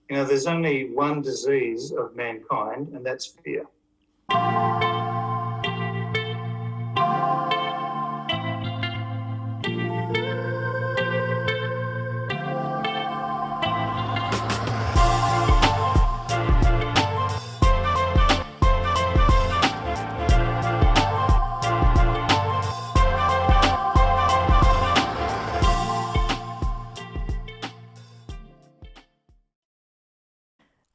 there's only one disease of mankind, and that's fear.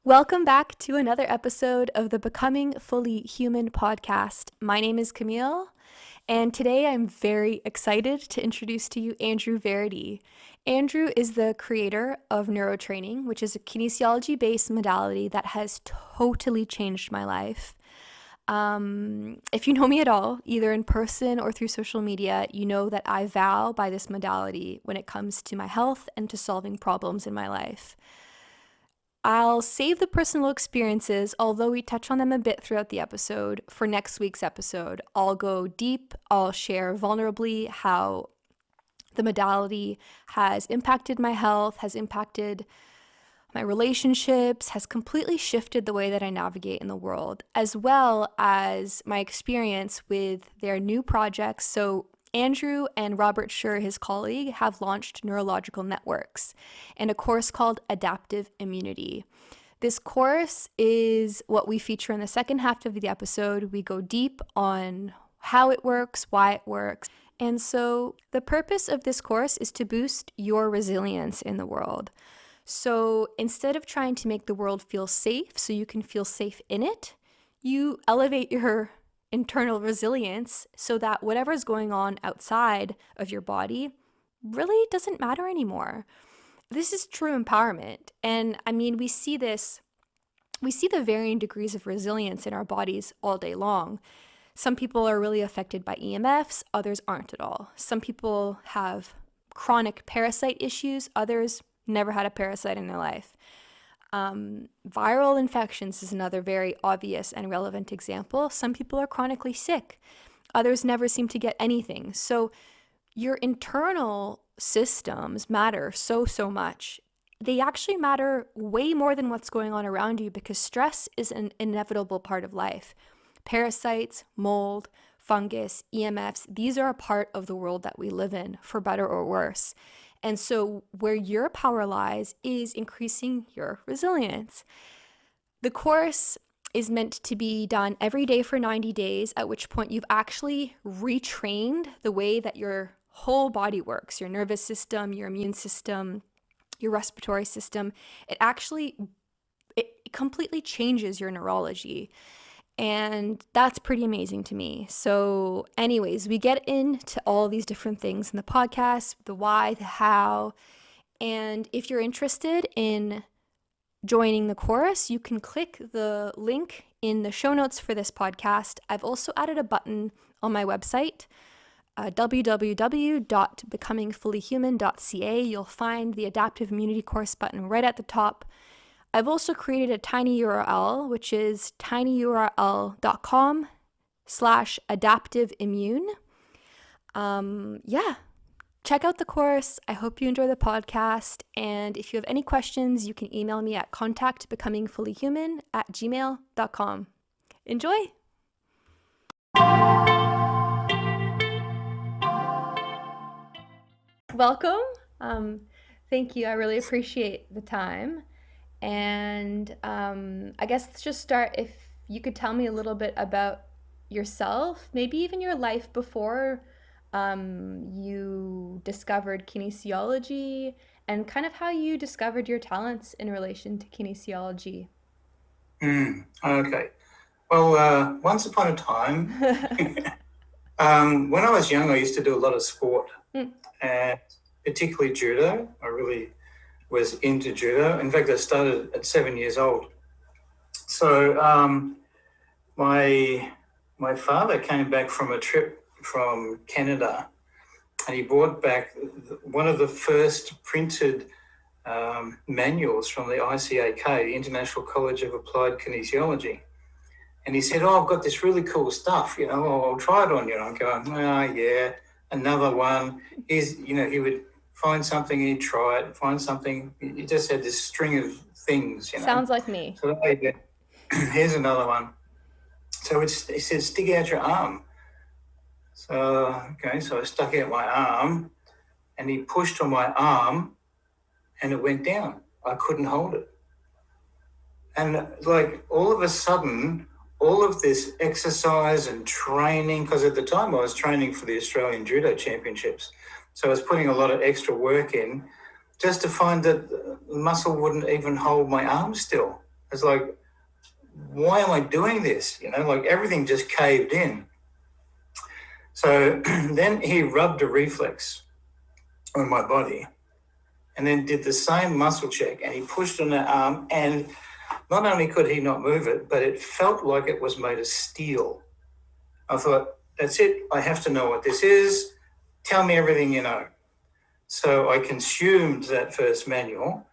Welcome back to another episode of the Becoming Fully Human podcast. My name is Camille, and today I'm very excited to introduce to you Andrew Verity. Andrew is the creator of neurotraining, which is a kinesiology-based modality that has totally changed my life. If you know me at all, either in person or through social media, you know that I vow by this modality when it comes to my health and to solving problems in my life. I'll save the personal experiences, although we touch on them a bit throughout the episode, for next week's episode. I'll go deep, I'll share vulnerably how the modality has impacted my health, has impacted my relationships, has completely shifted the way that I navigate in the world, as well as my experience with their new projects. So Andrew and Robert Schur, his colleague, have launched Neurological Networks and a course called Adaptive Immunity. This course is what we feature in the second half of the episode. We go deep on how it works, why it works. And so the purpose of this course is to boost your resilience in the world. So instead of trying to make the world feel safe so you can feel safe in it, you elevate your internal resilience so that whatever's going on outside of your body really doesn't matter anymore. This is true empowerment. And I mean, we see the varying degrees of resilience in our bodies all day long. Some people are really affected by EMFs, others aren't at all. Some people have chronic parasite issues, others never had a parasite in their life. Viral infections is another very obvious and relevant example. Some people are chronically sick. Others never seem to get anything. So your internal systems matter so much. They actually matter way more than what's going on around you because stress is an inevitable part of life. Parasites, mold, fungus, EMFs, these are a part of the world that we live in, for better or worse. And so where your power lies is increasing your resilience. The course is meant to be done every day for 90 days, at which point you've actually retrained the way that your whole body works, your nervous system, your immune system, your respiratory system. It completely changes your neurology. And that's pretty amazing to me. So anyways, we get into all these different things in the podcast, the why, the how. And if you're interested in joining the course, you can click the link in the show notes for this podcast. I've also added a button on my website, www.becomingfullyhuman.ca. You'll find the Adaptive Immunity course button right at the top. I've also created a tiny URL, which is tinyurl.com/adaptiveimmune. Check out the course. I hope you enjoy the podcast. And if you have any questions, you can email me at contactbecomingfullyhuman@gmail.com. Enjoy. Welcome. Thank you. I really appreciate the time. And I guess let's just start. If you could tell me a little bit about yourself, maybe even your life before you discovered kinesiology, and kind of how you discovered your talents in relation to kinesiology. Okay. Well, once upon a time, when I was young, I used to do a lot of sport, and particularly judo. I really was into judo. In fact, I started at 7 years old. So my father came back from a trip from Canada, and he brought back one of the first printed manuals from the ICAK, the International College of Applied Kinesiology. And he said, I've got this really cool stuff, I'll try it on you. And I'm going, yeah, another one. He would find something, he'd try it, find something. He just had this string of things, Sounds like me. So here's another one. So it said, stick out your arm. So, so I stuck out my arm and he pushed on my arm and it went down. I couldn't hold it. And like all of a sudden, all of this exercise and training, because at the time I was training for the Australian Judo Championships. So I was putting a lot of extra work in just to find that the muscle wouldn't even hold my arm still. It's like, why am I doing this? Like everything just caved in. So then he rubbed a reflex on my body and then did the same muscle check and he pushed on that arm and not only could he not move it, but it felt like it was made of steel. I thought, that's it. I have to know what this is. Tell me everything you know. So I consumed that first manual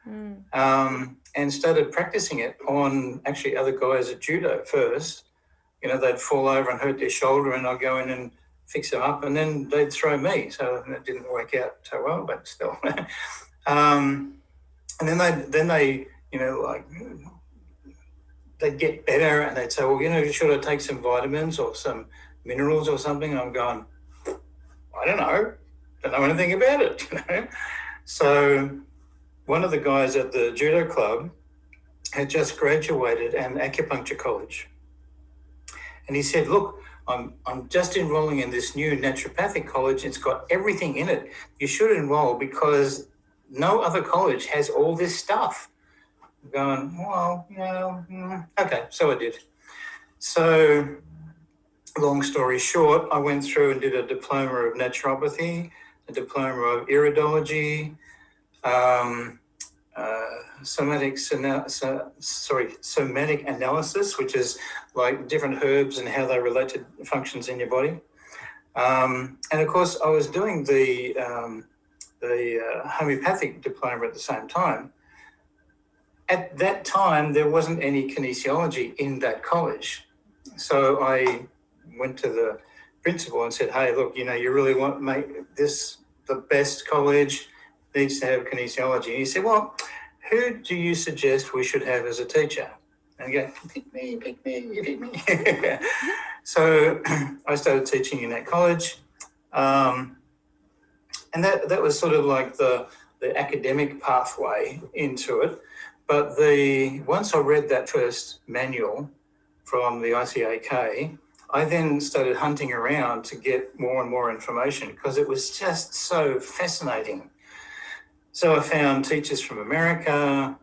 and started practicing it on actually other guys at judo first. They'd fall over and hurt their shoulder and I'd go in and fix them up and then they'd throw me. So it didn't work out so well, but still. And then they they'd get better and they'd say, well, should I take some vitamins or some minerals or something? And I'm going, I don't know anything about it. So one of the guys at the judo club had just graduated at acupuncture college. And he said, look, I'm just enrolling in this new naturopathic college. It's got everything in it. You should enroll because no other college has all this stuff. I'm going, well, okay, so I did. So long story short, I went through and did a diploma of naturopathy, a diploma of iridology, somatic analysis, which is like different herbs and how they relate to functions in your body. And of course, I was doing the homeopathic diploma at the same time. At that time, there wasn't any kinesiology in that college. So I went to the principal and said, hey, look, you really want to make this the best college, needs to have kinesiology. And he said, well, who do you suggest we should have as a teacher? And I go, pick me. So I started teaching in that college. And that was sort of like the academic pathway into it. But once I read that first manual from the ICAK, I then started hunting around to get more and more information because it was just so fascinating. So I found teachers from America.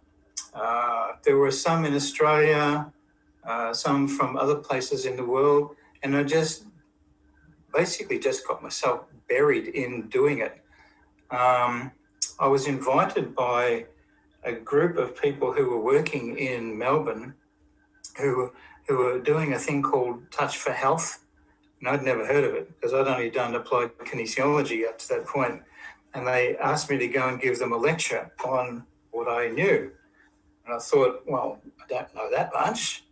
There were some in Australia, some from other places in the world, and I just basically just got myself buried in doing it. I was invited by a group of people who were working in Melbourne who were doing a thing called Touch for Health. And I'd never heard of it because I'd only done applied kinesiology up to that point. And they asked me to go and give them a lecture on what I knew. And I thought, well, I don't know that much.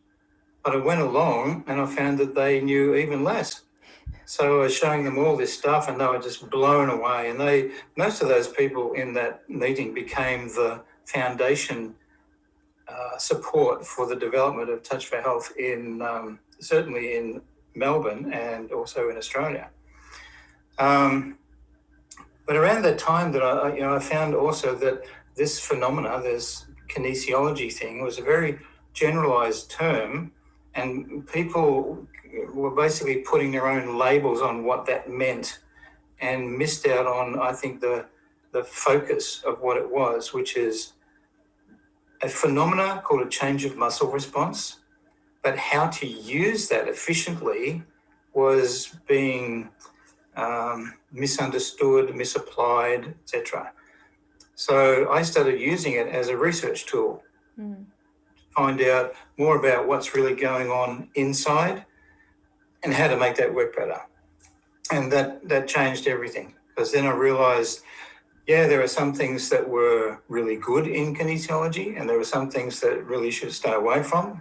But I went along and I found that they knew even less. So I was showing them all this stuff and they were just blown away. And most of those people in that meeting became the foundation support for the development of Touch for Health certainly in Melbourne and also in Australia. But around that time that I found also that this phenomena, this kinesiology thing, was a very generalized term, and people were basically putting their own labels on what that meant and missed out on, I think, the focus of what it was, which is a phenomena called a change of muscle response, but how to use that efficiently was being misunderstood, misapplied, etc. So I started using it as a research tool to find out more about what's really going on inside and how to make that work better. And that changed everything, because then I realized, there are some things that were really good in kinesiology and there were some things that really should stay away from.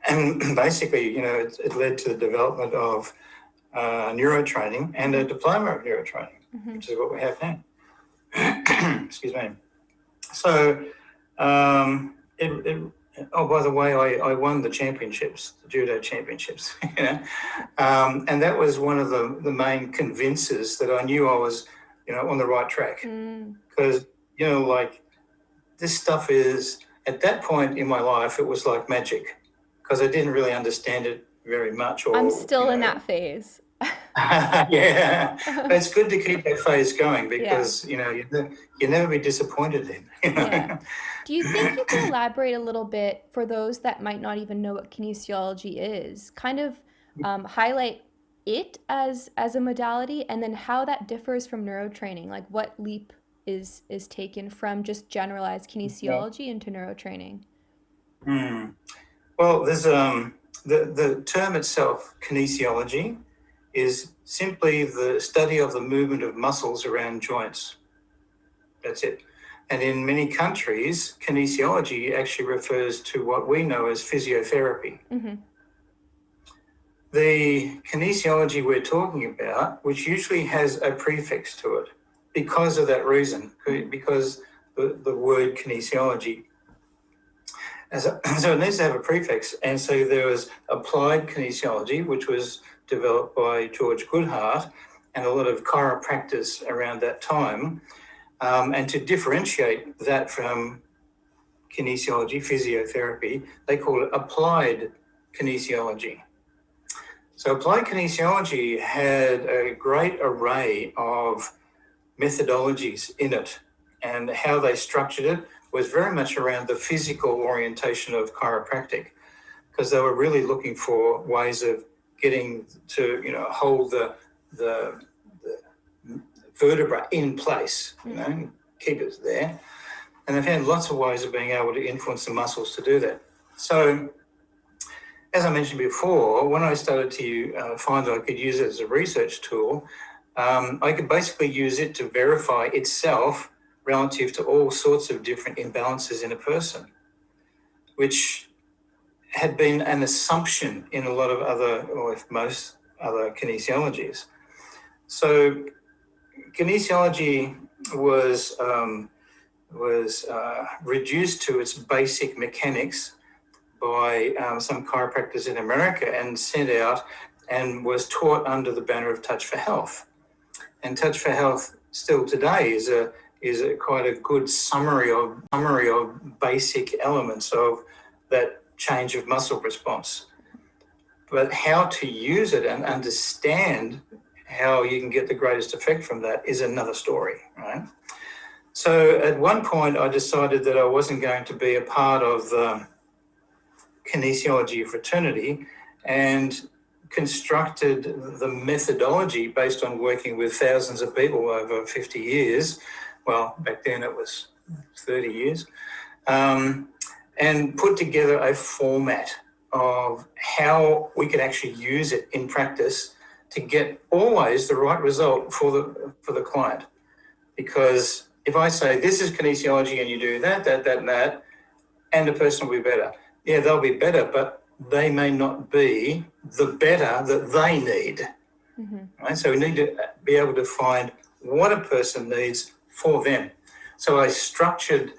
And basically, it led to the development of neurotraining and a diploma of neurotraining, which is what we have now. Excuse me. So Oh, by the way, I won the championships, the judo championships. And that was one of the main convincers that I knew I was, on the right track. Because, like, this stuff is, at that point in my life, it was like magic, because I didn't really understand it very much. I'm still in that phase. Yeah, but it's good to keep that phase going, because you never be disappointed then. Yeah. Do you think you could elaborate a little bit for those that might not even know what kinesiology is? Kind of highlight it as a modality, and then how that differs from neurotraining. Like what leap is taken from just generalized kinesiology into neurotraining? Well, there's the term itself, kinesiology, is simply the study of the movement of muscles around joints. That's it. And in many countries, kinesiology actually refers to what we know as physiotherapy. The kinesiology we're talking about, which usually has a prefix to it, because of that reason, because the word kinesiology. So it needs to have a prefix. And so there was applied kinesiology, which was developed by George Goodhart and a lot of chiropractors around that time. And to differentiate that from kinesiology, physiotherapy, they call it applied kinesiology. So applied kinesiology had a great array of methodologies in it, and how they structured it was very much around the physical orientation of chiropractic, because they were really looking for ways of getting to, hold the vertebra in place, keep it there. And they've had lots of ways of being able to influence the muscles to do that. So, as I mentioned before, when I started to find that I could use it as a research tool, I could basically use it to verify itself relative to all sorts of different imbalances in a person, which had been an assumption in a lot of other, or if most other kinesiologies. So kinesiology was reduced to its basic mechanics by some chiropractors in America and sent out and was taught under the banner of Touch for Health. And Touch for Health still today is a quite a good summary of basic elements of that change of muscle response. But how to use it and understand how you can get the greatest effect from that is another story, right? So at one point I decided that I wasn't going to be a part of the kinesiology fraternity, and constructed the methodology based on working with thousands of people over 50 years. Well, back then it was 30 years. And put together a format of how we could actually use it in practice to get always the right result for the client. Because if I say this is kinesiology and you do that, and that, and the person will be better. Yeah, they'll be better, but they may not be the better that they need. Right? So we need to be able to find what a person needs for them. So I structured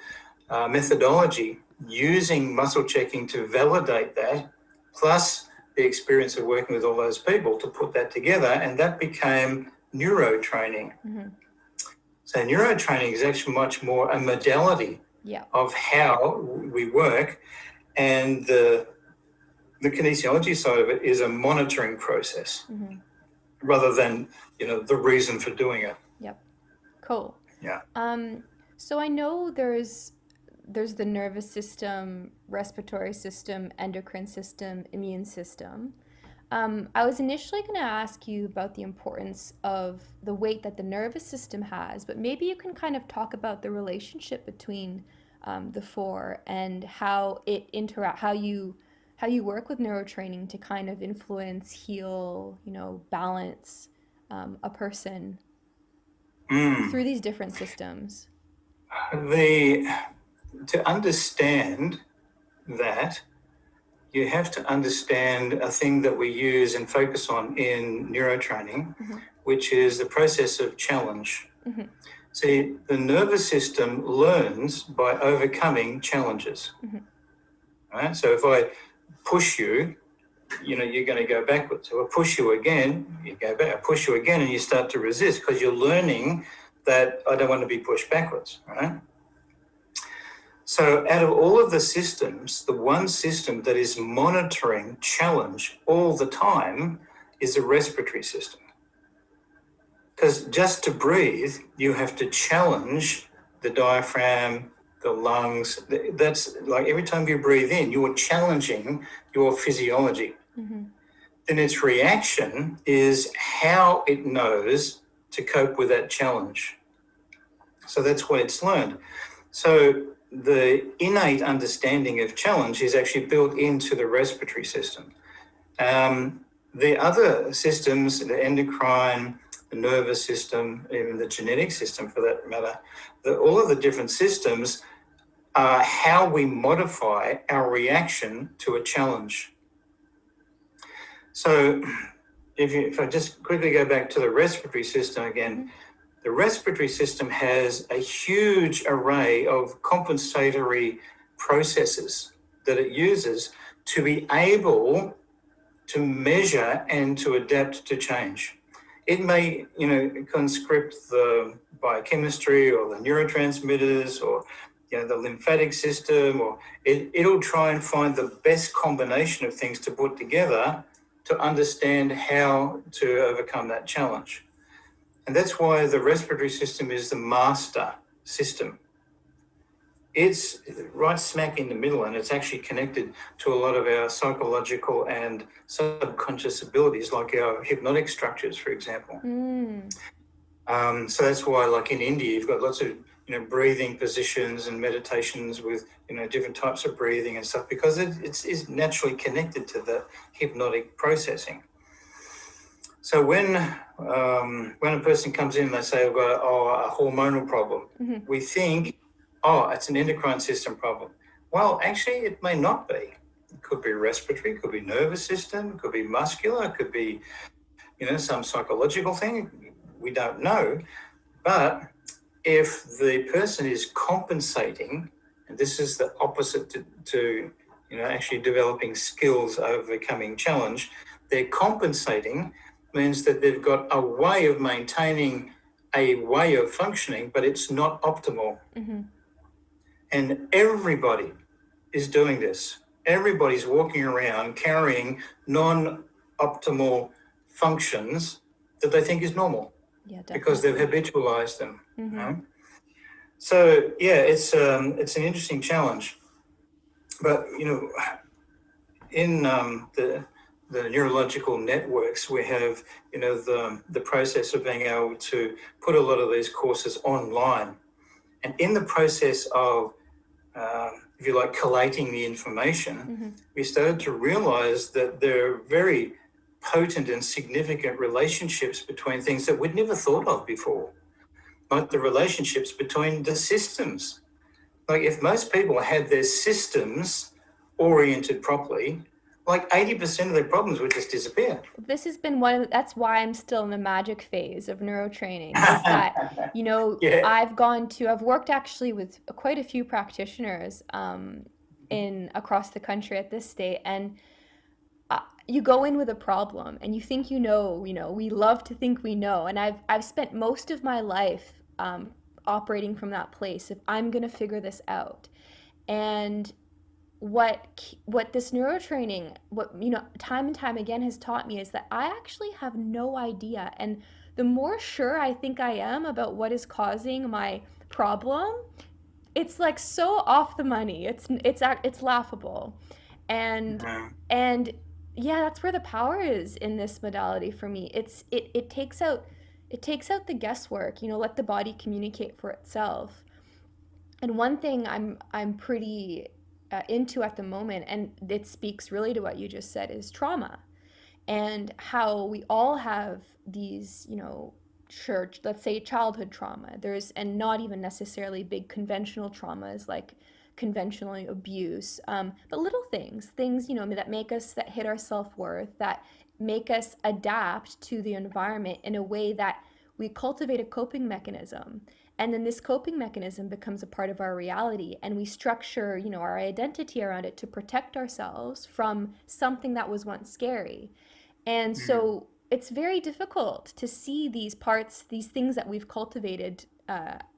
methodology using muscle checking to validate that, plus the experience of working with all those people to put that together, and that became neurotraining. So neurotraining is actually much more a modality of how we work, and the kinesiology side of it is a monitoring process rather than, the reason for doing it. Yep. Cool. Yeah. So I know there's the nervous system, respiratory system, endocrine system, immune system. I was initially going to ask you about the importance of the weight that the nervous system has, but maybe you can kind of talk about the relationship between the four and how it how you work with neurotraining to kind of influence, heal, balance a person through these different systems. To understand that, you have to understand a thing that we use and focus on in neurotraining, which is the process of challenge. See, the nervous system learns by overcoming challenges. Right? So if I push you, you're going to go backwards. So I push you again, you go back. I push you again, and you start to resist because you're learning that I don't want to be pushed backwards, right? So out of all of the systems, the one system that is monitoring challenge all the time is the respiratory system. Because just to breathe, you have to challenge the diaphragm, the lungs. That's like every time you breathe in, you're challenging your physiology. Then its reaction is how it knows to cope with that challenge. So that's what it's learned. So the innate understanding of challenge is actually built into the respiratory system. The other systems, the endocrine, the nervous system, even the genetic system for that matter, all of the different systems are how we modify our reaction to a challenge. So if I just quickly go back to the respiratory system again, the respiratory system has a huge array of compensatory processes that it uses to be able to measure and to adapt to change. It may, conscript the biochemistry or the neurotransmitters or the lymphatic system, or it'll try and find the best combination of things to put together to understand how to overcome that challenge. And that's why the respiratory system is the master system. It's right smack in the middle, and it's actually connected to a lot of our psychological and subconscious abilities, like our hypnotic structures, for example. So that's why, like in India, you've got lots of breathing positions and meditations with different types of breathing and stuff, because it's naturally connected to the hypnotic processing. So when a person comes in, they say, I've got a hormonal problem, we think, it's an endocrine system problem. Well, actually, it may not be. It could be respiratory, it could be nervous system, it could be muscular, it could be, some psychological thing. We don't know. But if the person is compensating, and this is the opposite to actually developing skills, overcoming challenge, they're compensating means that they've got a way of maintaining a way of functioning, but it's not optimal. And everybody is doing this. Everybody's walking around carrying non-optimal functions that they think is normal, because they've habitualized them. So it's an interesting challenge. But in the neurological networks, we have the process of being able to put a lot of these courses online, and in the process of if you like, collating the information, we started to realize that there are very potent and significant relationships between things that we'd never thought of before, like the relationships between the systems. Like if most people had their systems oriented properly, like 80% of their problems would just disappear. This has been that's why I'm still in the magic phase of neurotraining, is that, I've worked actually with quite a few practitioners across the country at this state, and you go in with a problem and you think we love to think we know, and I've spent most of my life operating from that place of I'm going to figure this out. And what this neurotraining, time and time again has taught me is that I actually have no idea. And the more sure I think I am about what is causing my problem, it's like so off the money. It's laughable. And that's where the power is in this modality for me. It takes out the guesswork, let the body communicate for itself. And one thing I'm pretty into at the moment, and it speaks really to what you just said, is trauma, and how we all have these, let's say childhood trauma. And not even necessarily big conventional traumas like conventional abuse, but little things, that hit our self-worth, that make us adapt to the environment in a way that we cultivate a coping mechanism. And then this coping mechanism becomes a part of our reality, and we structure, our identity around it to protect ourselves from something that was once scary. And Mm. so it's very difficult to see these parts, these things that we've cultivated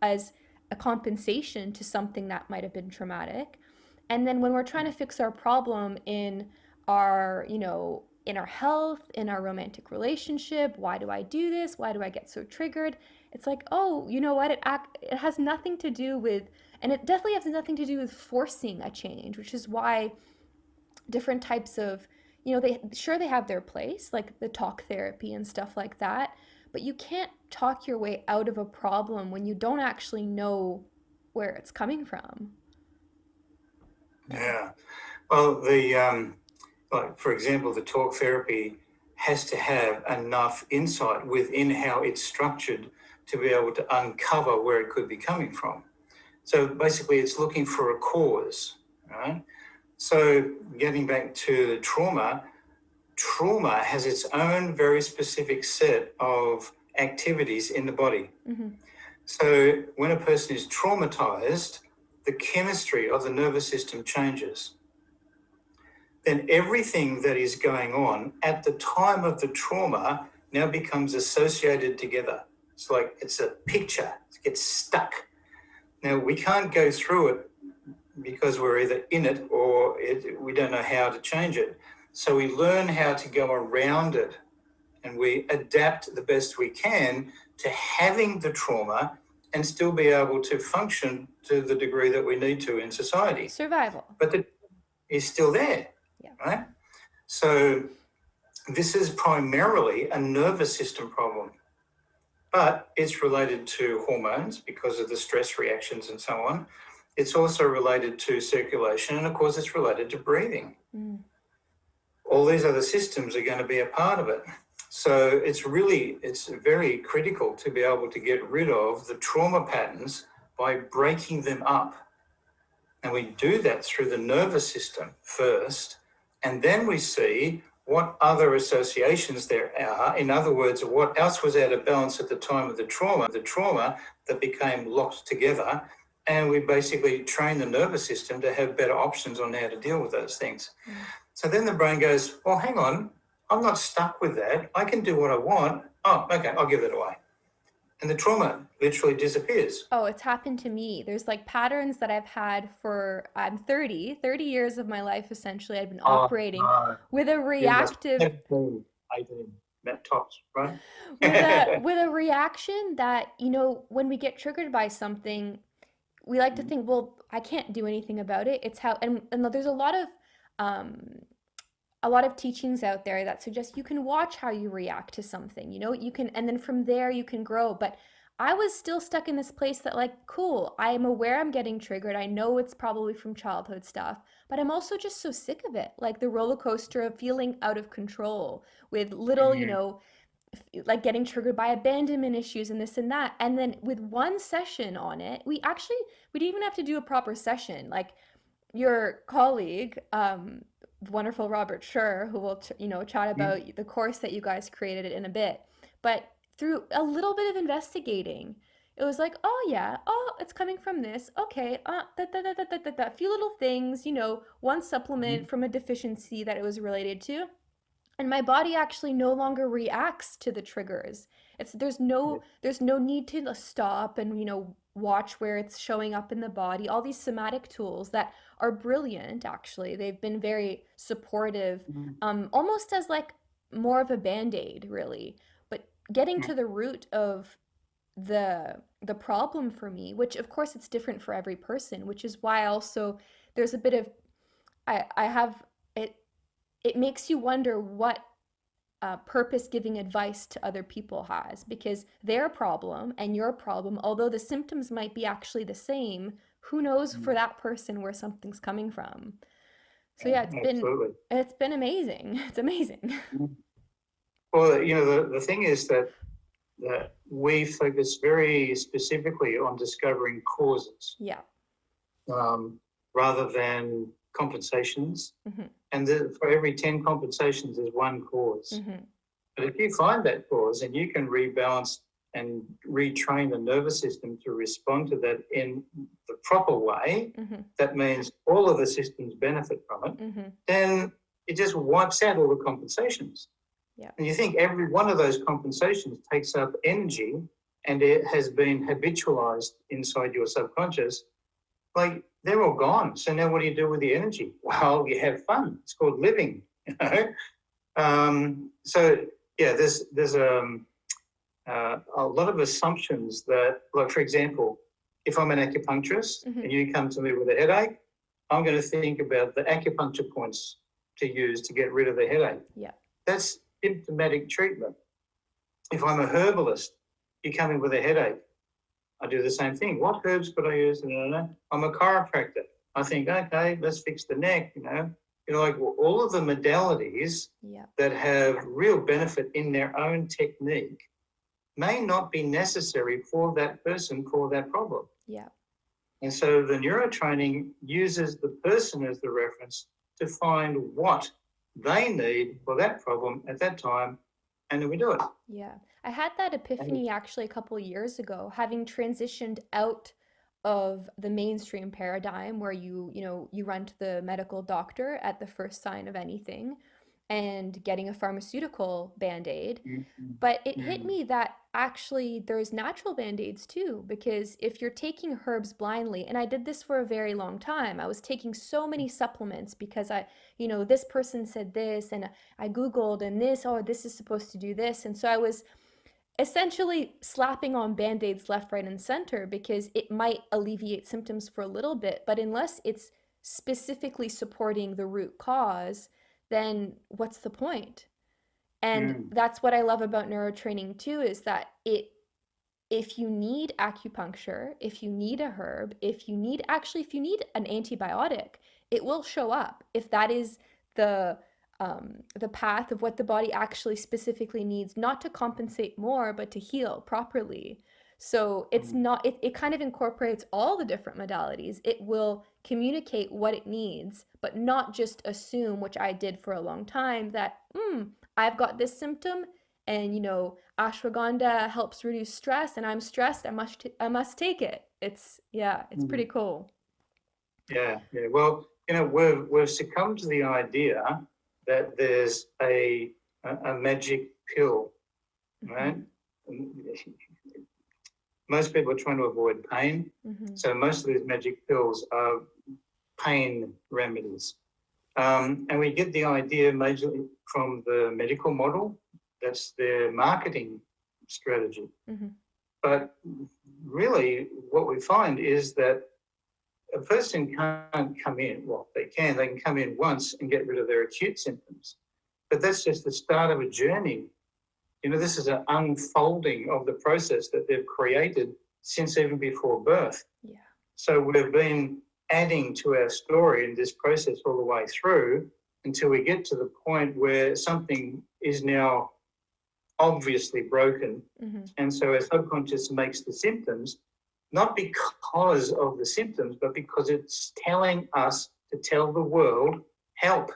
as a compensation to something that might have been traumatic. And then when we're trying to fix our problem in our, in our health, in our romantic relationship, why do I do this? Why do I get so triggered? It's like, oh, you know what? It has nothing to do with, and it definitely has nothing to do with forcing a change, which is why different types of, they have their place, like the talk therapy and stuff like that, but you can't talk your way out of a problem when you don't actually know where it's coming from. Yeah. Well, like for example, the talk therapy has to have enough insight within how it's structured to be able to uncover where it could be coming from. So basically, it's looking for a cause, right? So getting back to the trauma has its own very specific set of activities in the body. Mm-hmm. So when a person is traumatized, the chemistry of the nervous system changes. Then everything that is going on at the time of the trauma now becomes associated together. It's like it's a picture, it gets stuck. Now, we can't go through it because we're either in it or we don't know how to change it. So we learn how to go around it, and we adapt the best we can to having the trauma and still be able to function to the degree that we need to in society. Survival. But it is still there, Yeah. right? So this is primarily a nervous system problem, but it's related to hormones because of the stress reactions and so on. It's also related to circulation, and of course it's related to breathing. Mm. All these other systems are going to be a part of it. So it's very critical to be able to get rid of the trauma patterns by breaking them up. And we do that through the nervous system first, and then we see what other associations there are. In other words, what else was out of balance at the time of the trauma that became locked together. And we basically train the nervous system to have better options on how to deal with those things. Mm. So then the brain goes, well, hang on, I'm not stuck with that. I can do what I want. Oh, okay, I'll give it away. And the trauma literally disappears. Oh, it's happened to me. There's like patterns that I've had for, I'm 30 years of my life, essentially. I've been operating with a reactive... 18 tops, right? with a reaction that, when we get triggered by something, we like to think, well, I can't do anything about it. It's how, and there's a lot of teachings out there that suggest you can watch how you react to something, you can, and then from there you can grow. But I was still stuck in this place that, like, cool, I'm aware I'm getting triggered. I know it's probably from childhood stuff, but I'm also just so sick of it. Like the roller coaster of feeling out of control with little, like getting triggered by abandonment issues and this and that. And then with one session on it, we didn't even have to do a proper session. Like your colleague, wonderful Robert Schur, who will, chat about the course that you guys created in a bit. But through a little bit of investigating, it was like, oh yeah, oh, it's coming from this. Okay, a few little things, one supplement from a deficiency that it was related to. And my body actually no longer reacts to the triggers. There's no need to stop and watch where it's showing up in the body. All these somatic tools that are brilliant, actually. They've been very supportive, almost as like more of a band-aid, really. But getting to the root of the problem for me, which of course it's different for every person, which is why also there's a bit of I have it. It makes you wonder what purpose giving advice to other people has, because their problem and your problem, although the symptoms might be actually the same, who knows for that person where something's coming from. So yeah, it's been amazing. It's amazing. Well, the thing is that we focus very specifically on discovering causes. Yeah. Rather than compensations. Mm-hmm. And for every 10 compensations, there's one cause. Mm-hmm. But if you find that cause and you can rebalance and retrain the nervous system to respond to that in the proper way, that means all of the systems benefit from it, then it just wipes out all the compensations. Yeah. And you think every one of those compensations takes up energy and it has been habitualized inside your subconscious, like they're all gone. So now what do you do with the energy? Well, you have fun. It's called living, you know. So yeah, there's a lot of assumptions that, like for example, if I'm an acupuncturist and you come to me with a headache, I'm going to think about the acupuncture points to use to get rid of the headache. Yeah. That's symptomatic treatment. If I'm a herbalist, you come in with a headache, I do the same thing. What herbs could I use? I'm a chiropractor. I think, okay, let's fix the neck, you know. Like all of the modalities that have real benefit in their own technique may not be necessary for that person for that problem. Yeah. And so the neurotraining uses the person as the reference to find what they need for that problem at that time, and then we do it. Yeah. I had that epiphany actually a couple of years ago, having transitioned out of the mainstream paradigm where you run to the medical doctor at the first sign of anything and getting a pharmaceutical band-aid. But it hit me that actually there's natural band-aids too, because if you're taking herbs blindly, and I did this for a very long time, I was taking so many supplements because this person said this, and I Googled and this is supposed to do this. And so I was essentially slapping on band-aids left, right, and center because it might alleviate symptoms for a little bit, but unless it's specifically supporting the root cause, then what's the point? And that's what I love about neurotraining too, is that if you need acupuncture, if you need a herb, if you need an antibiotic, it will show up if that is the path of what the body actually specifically needs, not to compensate more, but to heal properly. So it's not, it kind of incorporates all the different modalities. It will communicate what it needs, but not just assume, which I did for a long time, that I've got this symptom and ashwagandha helps reduce stress and I'm stressed, I must take it. It's pretty cool. Yeah. Well, we've succumbed to the idea that there's a magic pill, right? Most people are trying to avoid pain, so most of these magic pills are pain remedies. And we get the idea majorly from the medical model. That's their marketing strategy. But really what we find is that a person can't come in, well, they can come in once and get rid of their acute symptoms. But that's just the start of a journey. This is an unfolding of the process that they've created since even before birth. Yeah. So we've been adding to our story in this process all the way through until we get to the point where something is now obviously broken. And so our subconscious makes the symptoms, not because of the symptoms, but because it's telling us to tell the world, help,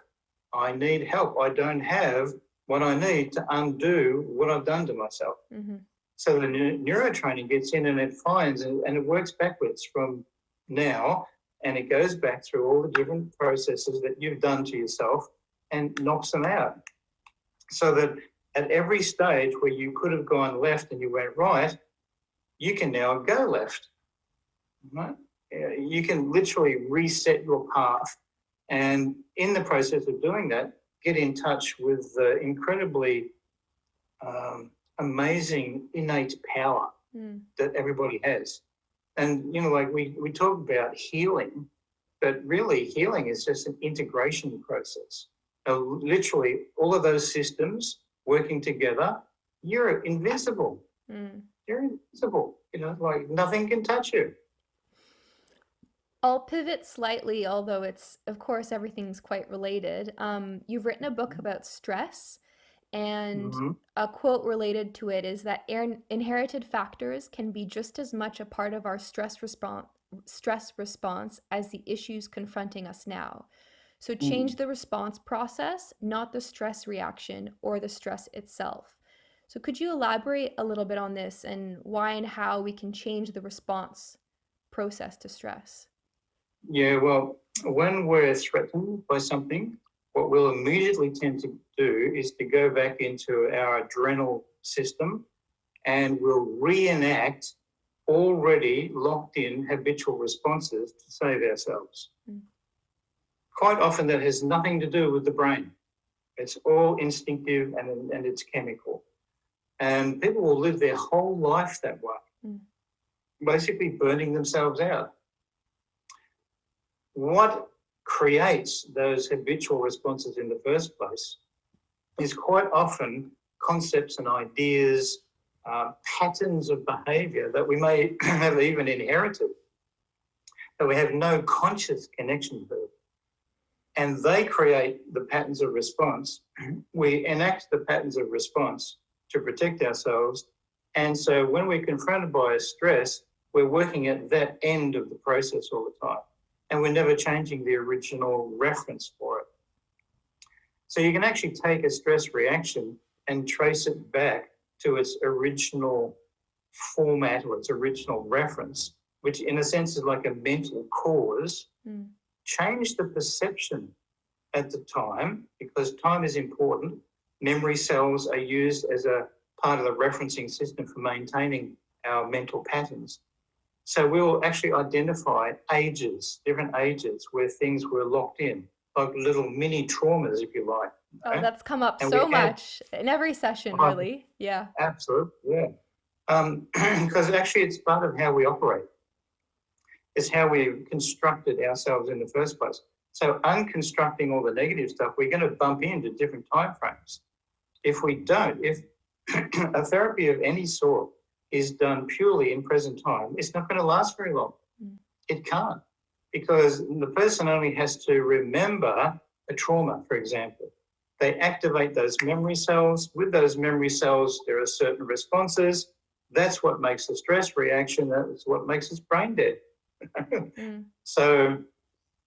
I need help. I don't have what I need to undo what I've done to myself. So the neurotraining gets in and it finds, and it works backwards from now, and it goes back through all the different processes that you've done to yourself and knocks them out. So that at every stage where you could have gone left and you went right, you can now go left. Right? You can literally reset your path. And in the process of doing that, get in touch with the incredibly amazing innate power that everybody has. And, like we talk about healing, but really healing is just an integration process. Literally all of those systems working together, you're invincible. You're invincible. Like nothing can touch you. I'll pivot slightly, although it's, of course, everything's quite related. You've written a book about stress, and a quote related to it is that inherited factors can be just as much a part of our stress response as the issues confronting us now. So change the response process, not the stress reaction or the stress itself. So could you elaborate a little bit on this and why and how we can change the response process to stress? Yeah, well, when we're threatened by something, what we'll immediately tend to do is to go back into our adrenal system and we'll reenact already locked in habitual responses to save ourselves. Mm. Quite often that has nothing to do with the brain. It's all instinctive and it's chemical. And people will live their whole life that way, basically burning themselves out. What creates those habitual responses in the first place is quite often concepts and ideas, patterns of behaviour that we may have even inherited, that we have no conscious connection to. And they create the patterns of response. We enact the patterns of response to protect ourselves. And so when we're confronted by a stress, we're working at that end of the process all the time. And we're never changing the original reference for it. So you can actually take a stress reaction and trace it back to its original format or its original reference, which in a sense is like a mental cause. Change the perception at the time, because time is important. Memory cells are used as a part of the referencing system for maintaining our mental patterns. So we'll actually identify ages, different ages where things were locked in, like little mini traumas, if you like. Oh, that's come up And so much in every session, really. Yeah. Absolutely, yeah. Because actually it's part of how we operate. It's how we constructed ourselves in the first place. So unconstructing all the negative stuff, we're going to bump into different time frames. If we don't, if a therapy of any sort is done purely in present time, it's not going to last very long. It can't, because the person only has to remember a trauma, for example. They activate those memory cells. With those memory cells, there are certain responses. That's what makes the stress reaction. That's what makes us brain dead. So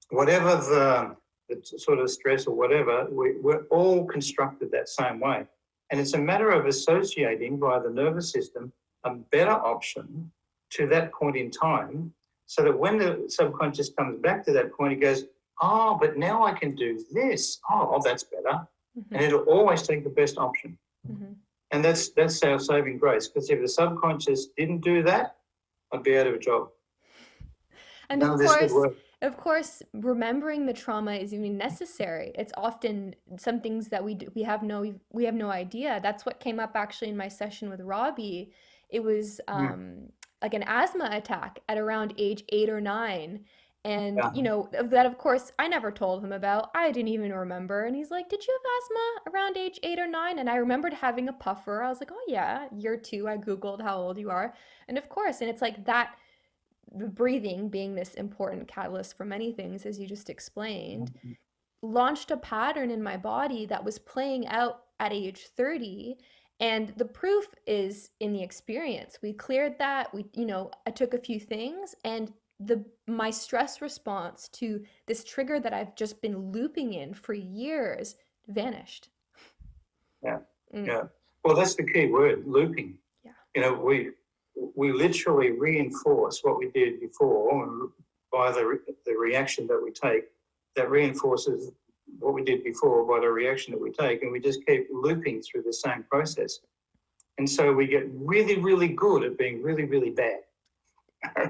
whatever the sort of stress or whatever, we're all constructed that same way. And it's a matter of associating via the nervous system a better option to that point in time, so that when the subconscious comes back to that point, it goes, oh, but now I can do this. Oh, that's better. And it'll always take the best option. And that's our saving grace, because if the subconscious didn't do that, I'd be out of a job. And of course, remembering the trauma is even necessary. It's often some things that we have no idea. That's what came up actually in my session with Robbie. It was like an asthma attack at around age 8 or 9. And, that of course I never told him about. I didn't even remember. And he's like, did you have asthma around age 8 or 9? And I remembered having a puffer. I was like, oh yeah, year 2. I Googled how old you are. And of course, and it's like that, the breathing being this important catalyst for many things, as you just explained, launched a pattern in my body that was playing out at age 30. And the proof is in the experience. We cleared that. I took a few things, and my stress response to this trigger that I've just been looping in for years vanished. Yeah. Well, that's the key word, looping. Yeah. We literally reinforce what we did before by the reaction that we take. That reinforces what we did before by the reaction that we take, and we just keep looping through the same process. And so we get really, really good at being really, really bad.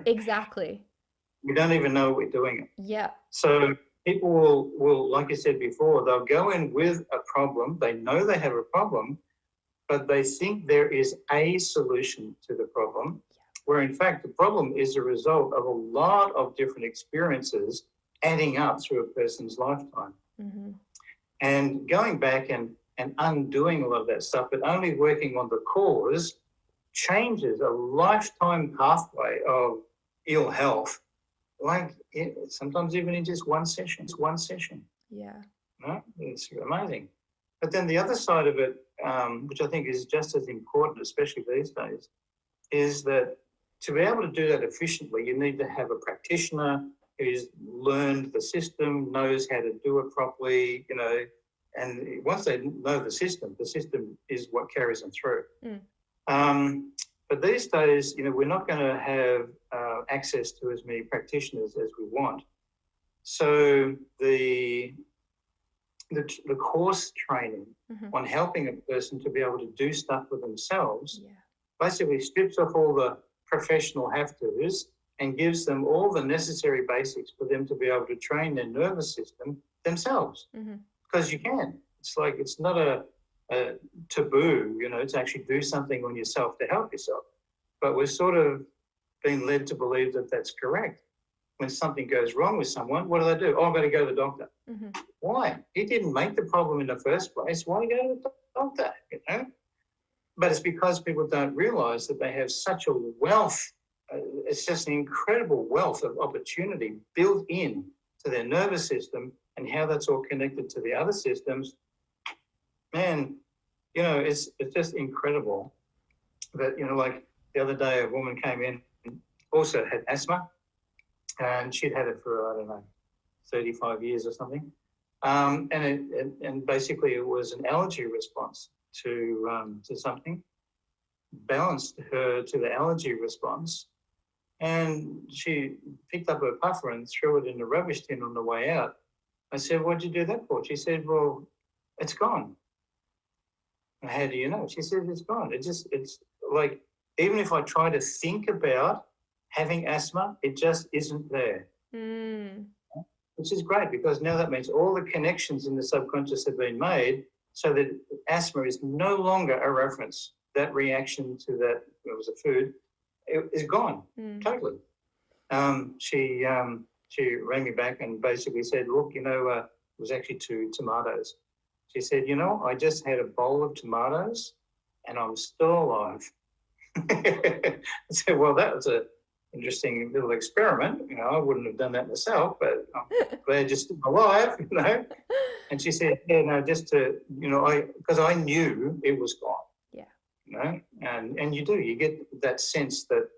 Exactly. We don't even know we're doing it. Yeah. So people will, like I said before, they'll go in with a problem. They know they have a problem, but they think there is a solution to the problem, where in fact the problem is a result of a lot of different experiences adding up through a person's lifetime. And going back and undoing all of that stuff, but only working on the cause, changes a lifetime pathway of ill health, like sometimes even in just one session. It's one session. Yeah. No? It's amazing. But then the other side of it, which I think is just as important, especially these days, is that to be able to do that efficiently, you need to have a practitioner who's learned the system, knows how to do it properly, And once they know the system is what carries them through. But these days, we're not going to have access to as many practitioners as we want. So the course training on helping a person to be able to do stuff for themselves basically strips off all the professional have-tos and gives them all the necessary basics for them to be able to train their nervous system themselves. Because you can. It's like it's not a taboo, to actually do something on yourself to help yourself. But we're sort of being led to believe that that's correct. When something goes wrong with someone, what do? Oh, I've got to go to the doctor. Why? He didn't make the problem in the first place. Why go to the doctor? But it's because people don't realise that they have such a wealth. It's just an incredible wealth of opportunity built in to their nervous system and how that's all connected to the other systems. Man, it's just incredible. But, like the other day, a woman came in and also had asthma, and she'd had it for, 35 years or something. And basically it was an allergy response to something, balanced her to the allergy response. And she picked up her puffer and threw it in the rubbish bin on the way out. I said, "What'd you do that for?" She said, "Well, it's gone." "How do you know?" She said, "It's gone. It's like, even if I try to think about having asthma, it just isn't there." Which is great, because now that means all the connections in the subconscious have been made so that asthma is no longer a reference. That reaction to that, it was a food, it is gone totally. She rang me back and basically said, "Look, it was actually 2 tomatoes." She said, "I just had a bowl of tomatoes and I'm still alive." I said, "Well, that was a interesting little experiment. I wouldn't have done that myself, but I'm glad you're still alive, And she said, "Yeah, no, just to, because I knew it was gone." And you get that sense that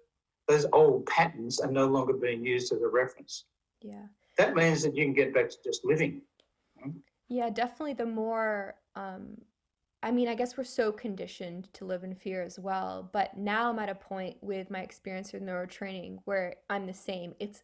those old patterns are no longer being used as a reference. That means that you can get back to just living. Yeah, definitely. The more, I guess we're so conditioned to live in fear as well. But now I'm at a point with my experience with neurotraining where I'm the same. It's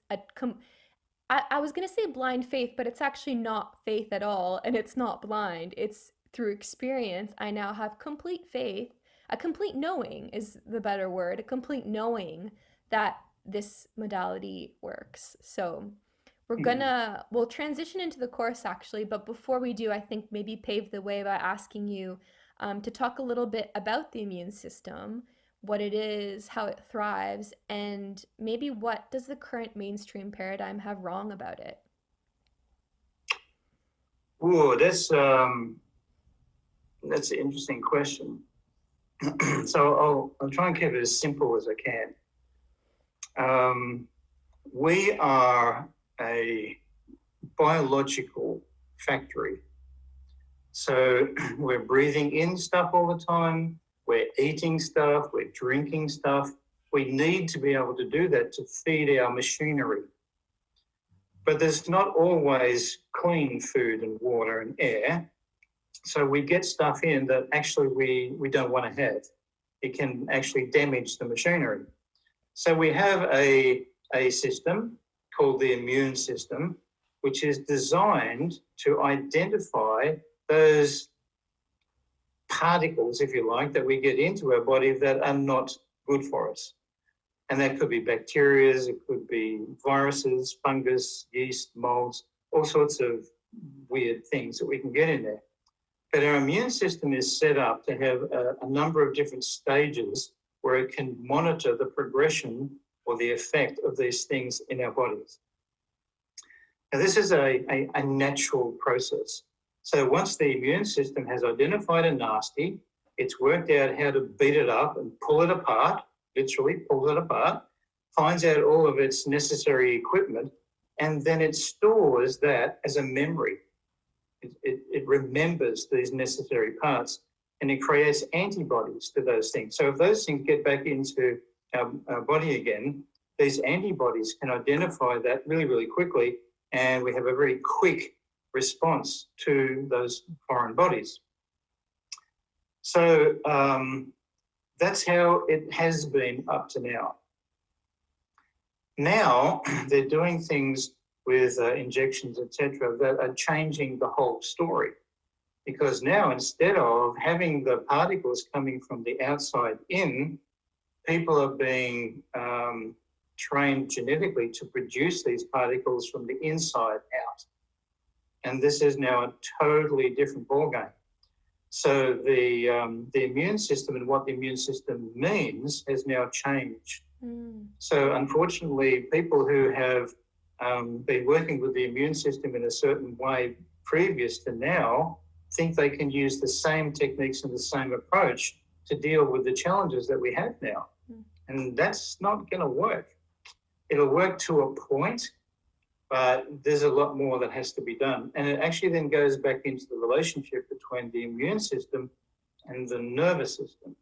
I was going to say blind faith, but it's actually not faith at all. And it's not blind. It's through experience. I now have complete faith. A complete knowing is the better word. A complete knowing that this modality works. So we'll transition into the course actually, but before we do, I think maybe pave the way by asking you to talk a little bit about the immune system, what it is, how it thrives, and maybe what does the current mainstream paradigm have wrong about it? Oh, that's an interesting question. So I'll try and keep it as simple as I can. We are a biological factory. So we're breathing in stuff all the time, we're eating stuff, we're drinking stuff. We need to be able to do that to feed our machinery. But there's not always clean food and water and air. So we get stuff in that actually we don't want to have. It can actually damage the machinery. So we have a system called the immune system, which is designed to identify those particles, if you like, that we get into our body that are not good for us. And that could be bacteria, it could be viruses, fungus, yeast, molds, all sorts of weird things that we can get in there. But our immune system is set up to have a number of different stages where it can monitor the progression or the effect of these things in our bodies. Now, this is a natural process. So once the immune system has identified a nasty, it's worked out how to beat it up and pull it apart, literally pulls it apart, finds out all of its necessary equipment, and then it stores that as a memory. It remembers these necessary parts, and it creates antibodies to those things. So if those things get back into our body again, these antibodies can identify that really, really quickly, and we have a very quick response to those foreign bodies. So that's how it has been up to now. Now they're doing things with injections, etc., that are changing the whole story. Because now, instead of having the particles coming from the outside in, people are being trained genetically to produce these particles from the inside out. And this is now a totally different ballgame. So the immune system and what the immune system means has now changed. So unfortunately, people who have been working with the immune system in a certain way previous to now think they can use the same techniques and the same approach to deal with the challenges that we have now. And that's not going to work. It'll work to a point, but there's a lot more that has to be done. And it actually then goes back into the relationship between the immune system and the nervous system,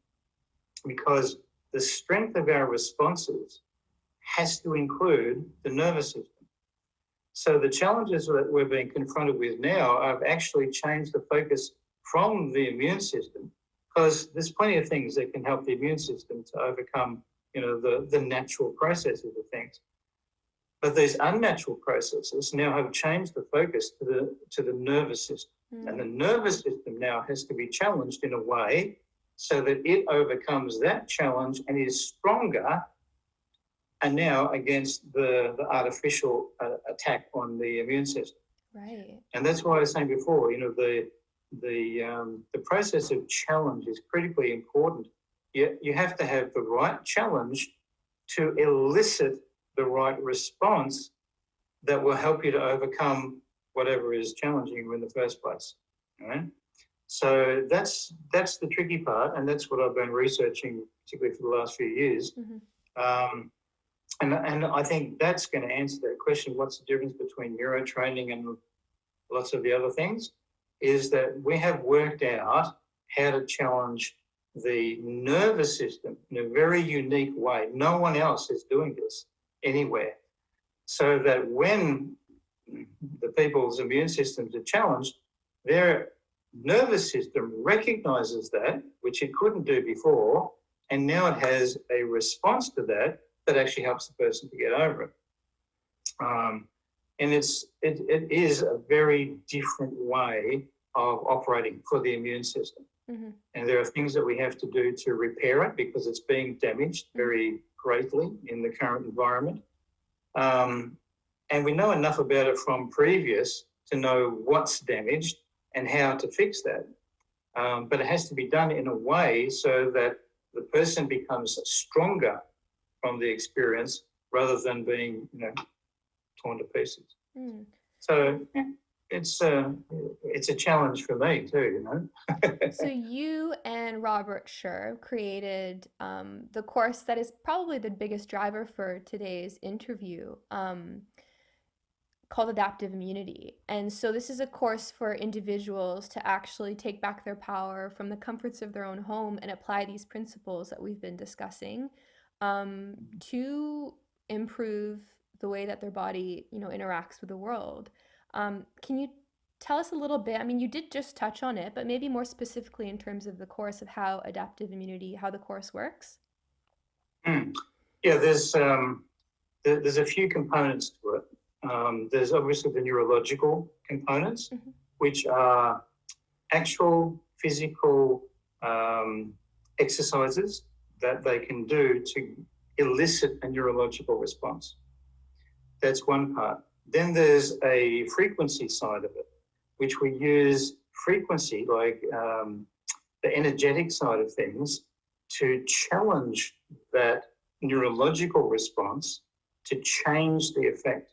because the strength of our responses has to include the nervous system. So the challenges that we're being confronted with now have actually changed the focus from the immune system, because there's plenty of things that can help the immune system to overcome, the natural processes of things. But these unnatural processes now have changed the focus to the nervous system. And the nervous system now has to be challenged in a way so that it overcomes that challenge and is stronger, and now against the artificial attack on the immune system. Right. And that's why I was saying before, the process of challenge is critically important. You have to have the right challenge to elicit the right response that will help you to overcome whatever is challenging you in the first place. All right? So that's the tricky part, and that's what I've been researching, particularly for the last few years. And I think that's going to answer that question, what's the difference between neurotraining and lots of the other things, is that we have worked out how to challenge the nervous system in a very unique way. No one else is doing this anywhere. So that when the people's immune systems are challenged, their nervous system recognizes that, which it couldn't do before, and now it has a response to that actually helps the person to get over it. And it is a very different way of operating for the immune system. And there are things that we have to do to repair it because it's being damaged very greatly in the current environment. And we know enough about it from previous to know what's damaged and how to fix that. But it has to be done in a way so that the person becomes stronger from the experience rather than being, torn to pieces. So it's a challenge for me too, So you and Robert Scher created the course that is probably the biggest driver for today's interview, called Adaptive Immunity. And so this is a course for individuals to actually take back their power from the comforts of their own home and apply these principles that we've been discussing to improve the way that their body, interacts with the world. Can you tell us a little bit? I mean, you did just touch on it, but maybe more specifically in terms of the course of how adaptive immunity, how the course works? Yeah, there's a few components to it. There's obviously the neurological components, which are actual physical exercises that they can do to elicit a neurological response. That's one part. Then there's a frequency side of it, which we use frequency, like the energetic side of things, to challenge that neurological response to change the effect,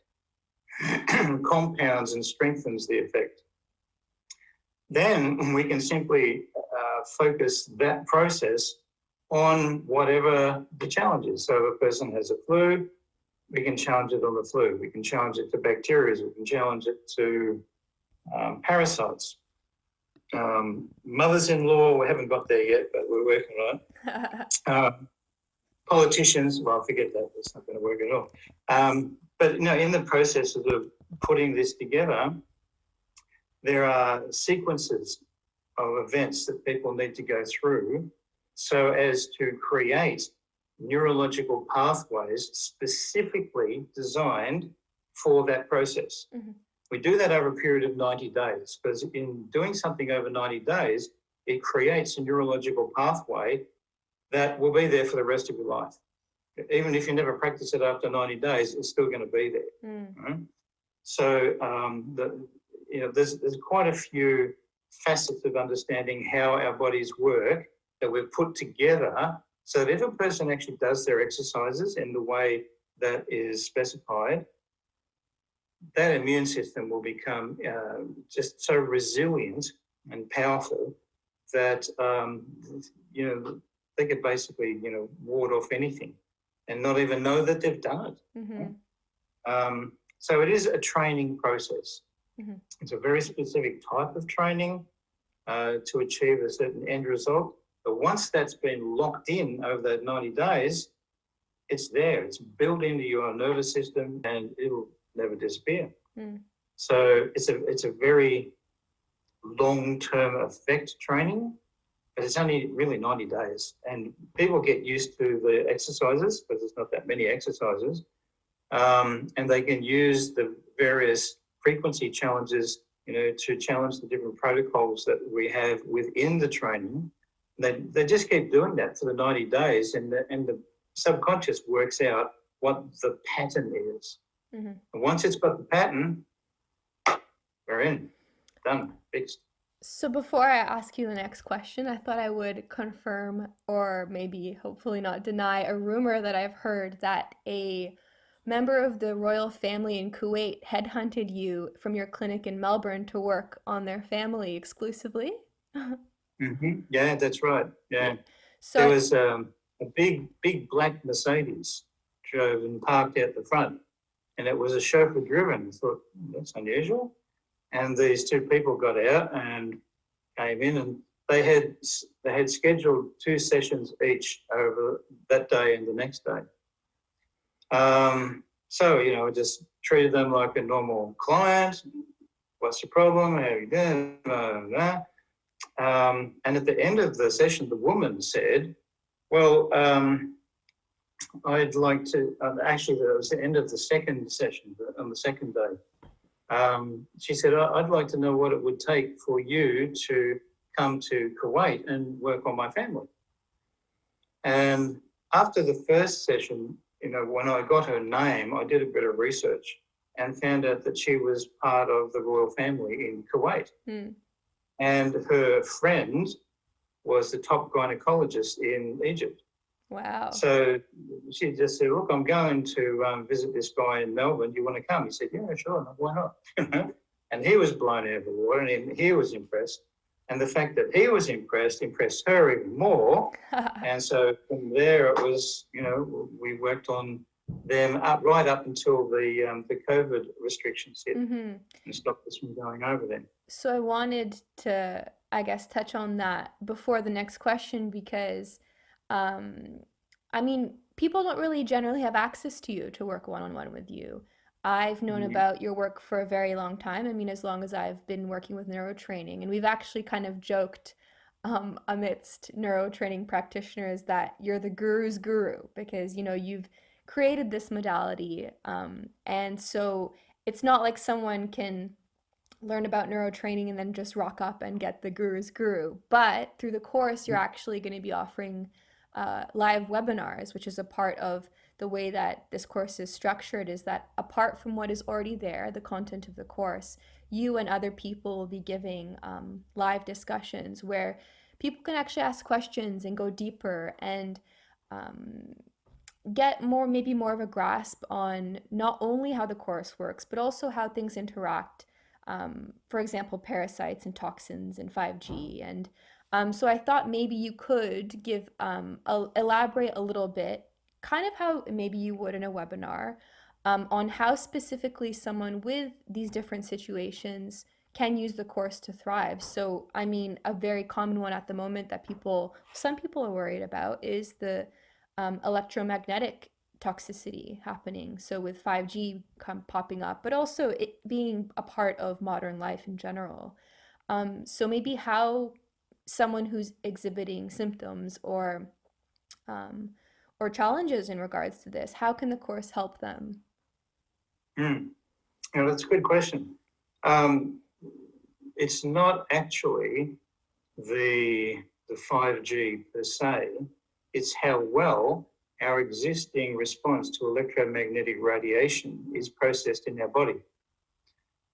compounds and strengthens the effect. Then we can simply focus that process on whatever the challenge is. So if a person has a flu, we can challenge it on the flu. We can challenge it to bacteria. We can challenge it to parasites. Mothers-in-law, we haven't got there yet, but we're working on it. Politicians, well, forget that. It's not going to work at all. But in the process of putting this together, there are sequences of events that people need to go through so as to create neurological pathways specifically designed for that process. Mm-hmm. We do that over a period of 90 days because in doing something over 90 days, it creates a neurological pathway that will be there for the rest of your life. Even if you never practice it after 90 days, it's still going to be there. Right? So there's quite a few facets of understanding how our bodies work that we've put together so that if a person actually does their exercises in the way that is specified, that immune system will become just so resilient and powerful that they could basically ward off anything and not even know that they've done it. Mm-hmm. So it is a training process. Mm-hmm. It's a very specific type of training to achieve a certain end result. But once that's been locked in over that 90 days, it's there. It's built into your nervous system and it'll never disappear. So it's a very long-term effect training, but it's only really 90 days. And people get used to the exercises because there's not that many exercises. And they can use the various frequency challenges, to challenge the different protocols that we have within the training. They just keep doing that for the 90 days, and the subconscious works out what the pattern is. Mm-hmm. And once it's got the pattern, we're in, done, fixed. So before I ask you the next question, I thought I would confirm, or maybe hopefully not deny, a rumor that I've heard that a member of the royal family in Kuwait headhunted you from your clinic in Melbourne to work on their family exclusively. Mm-hmm. Yeah, that's right. Yeah. So there was a big black Mercedes drove and parked out the front, and it was a chauffeur driven. I thought, that's unusual. And these two people got out and came in, and they had scheduled 2 sessions each over that day and the next day. So, I just treated them like a normal client. What's your problem? How are you doing? And at the end of the session, the woman said, well, I'd like to, actually, it was the end of the second session, on the second day. She said, I'd like to know what it would take for you to come to Kuwait and work on my family. And after the first session, when I got her name, I did a bit of research and found out that she was part of the royal family in Kuwait. And her friend was the top gynecologist in Egypt. Wow. So she just said, look, I'm going to visit this guy in Melbourne. Do you want to come? He said, yeah, sure. Why not? And he was blown out of the water, and he was impressed. And the fact that he was impressed her even more. And so from there, it was, we worked on them right up until the COVID restrictions hit and stopped us from going over them. So I wanted to, I guess, touch on that before the next question because, people don't really generally have access to you to work one-on-one with you. I've known about your work for a very long time. As long as I've been working with neurotraining, and we've actually kind of joked amidst neurotraining practitioners that you're the guru's guru because, you've created this modality. And so it's not like someone can learn about neurotraining and then just rock up and get the guru's guru. But through the course, you're actually going to be offering live webinars, which is a part of the way that this course is structured, is that apart from what is already there, the content of the course, you and other people will be giving live discussions where people can actually ask questions and go deeper and get maybe more of a grasp on not only how the course works, but also how things interact. For example, parasites and toxins and 5G. And so I thought maybe you could elaborate a little bit, kind of how maybe you would in a webinar, on how specifically someone with these different situations can use the course to thrive. So, a very common one at the moment that some people are worried about is the electromagnetic toxicity happening. So with 5G popping up, but also it being a part of modern life in general. So maybe how someone who's exhibiting symptoms um, or challenges in regards to this, how can the course help them? That's a good question. It's not actually the 5G per se, it's how well our existing response to electromagnetic radiation is processed in our body.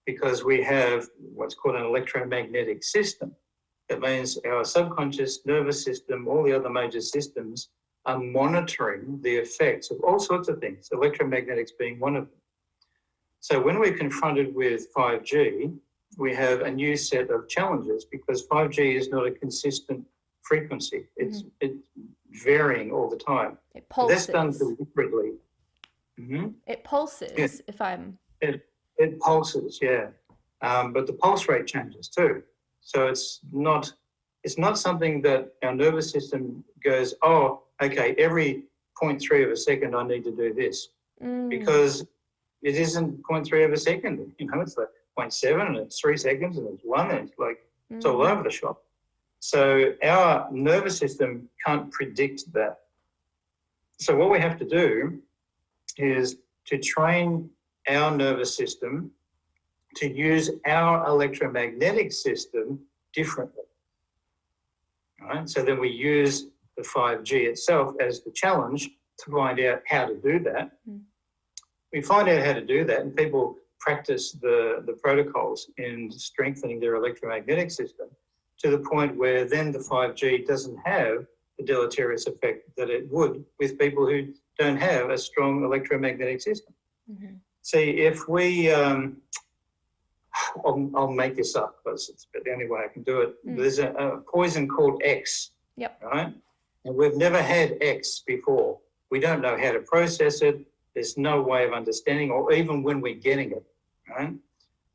Because we have what's called an electromagnetic system. That means our subconscious nervous system, all the other major systems, are monitoring the effects of all sorts of things, electromagnetics being one of them. So when we're confronted with 5G, we have a new set of challenges because 5G is not a consistent frequency. It's varying all the time. It pulses. That's done deliberately. It pulses, if I'm... It pulses, yeah. But the pulse rate changes too. So it's not something that our nervous system goes, oh, okay, every 0.3 of a second I need to do this. Because it isn't 0.3 of a second. It's like 0.7 and it's 3 seconds and it's 1 and it's like, it's all over the shop. So our nervous system can't predict that. So what we have to do is to train our nervous system to use our electromagnetic system differently. All right? So then we use the 5G itself as the challenge to find out how to do that. We find out how to do that and people practice the protocols in strengthening their electromagnetic system to the point where then the 5G doesn't have the deleterious effect that it would with people who don't have a strong electromagnetic system. See, if we, I'll make this up because it's the only way I can do it. There's a poison called X, right? And we've never had X before. We don't know how to process it. There's no way of understanding, or even when we're getting it, right?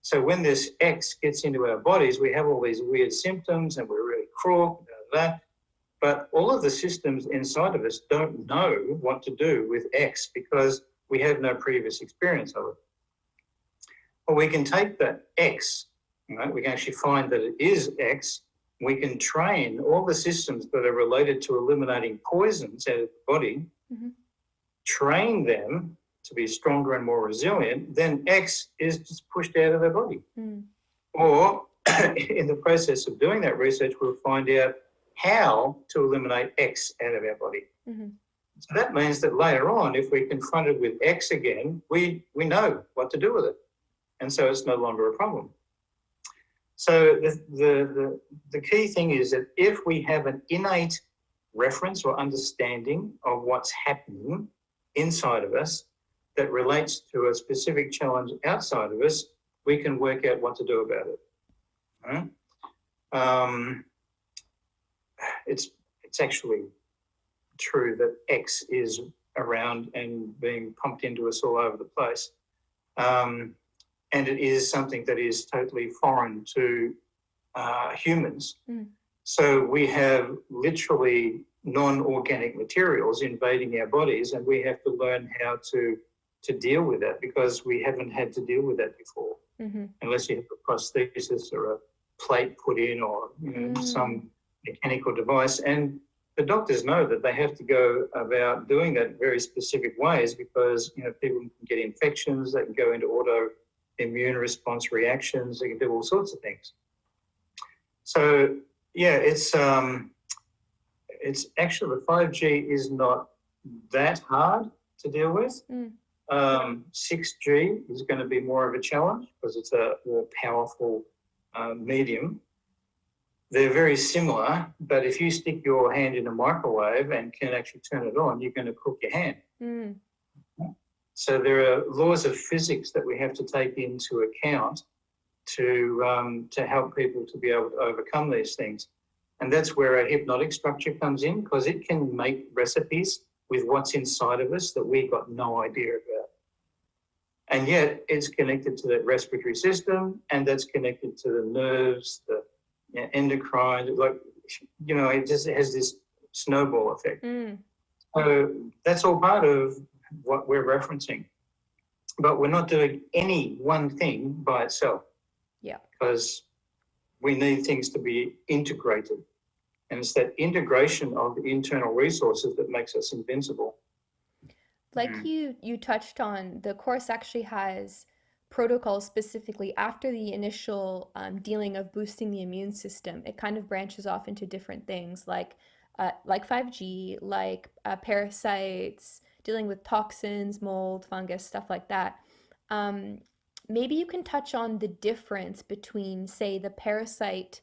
So when this X gets into our bodies, we have all these weird symptoms and we're really crook, but all of the systems inside of us don't know what to do with X because we have no previous experience of it. Well, we can take that X, right? We can actually find that it is X. We can train all the systems that are related to eliminating poisons out of the body, train them to be stronger and more resilient, then X is just pushed out of their body. Or in the process of doing that research, we'll find out how to eliminate X out of our body. So that means that later on, if we're confronted with X again, we know what to do with it. And so it's no longer a problem. So the key thing is that if we have an innate reference or understanding of what's happening inside of us that relates to a specific challenge outside of us, we can work out what to do about it. Right? It's actually true that X is around and being pumped into us all over the place. And it is something that is totally foreign to humans. So we have literally non-organic materials invading our bodies and we have to learn how to deal with that because we haven't had to deal with that before. Unless you have a prosthesis or a plate put in or some mechanical device. And the doctors know that they have to go about doing that very specific ways because people can get infections, they can go into autoimmune response reactions, they can do all sorts of things. So yeah, it's actually the 5G is not that hard to deal with. 6G is going to be more of a challenge because it's a more powerful medium. They're very similar, but if you stick your hand in a microwave and can actually turn it on, you're going to cook your hand. So there are laws of physics that we have to take into account to help people to be able to overcome these things. And that's where a hypnotic structure comes in because it can make recipes with what's inside of us that we got no idea about. And yet it's connected to the respiratory system and that's connected to the nerves, the endocrine, it just has this snowball effect. So that's all part of what we're referencing. But we're not doing any one thing by itself. Yeah. Because we need things to be integrated. And it's that integration of the internal resources that makes us invincible. Like you touched on, the course actually has protocols specifically after the initial dealing of boosting the immune system. It kind of branches off into different things like 5G, like parasites, dealing with toxins, mold, fungus, stuff like that. Maybe you can touch on the difference between, say, the parasite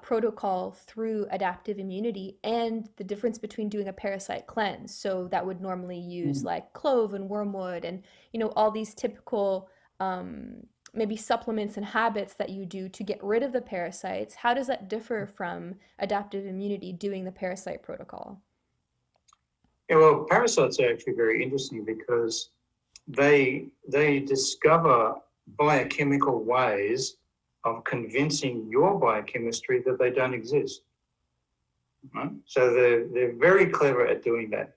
protocol through adaptive immunity and the difference between doing a parasite cleanse. So that would normally use like clove and wormwood and, all these typical maybe supplements and habits that you do to get rid of the parasites. How does that differ from adaptive immunity doing the parasite protocol? Yeah, well, parasites are actually very interesting because they discover biochemical ways of convincing your biochemistry that they don't exist. Right? So they're very clever at doing that.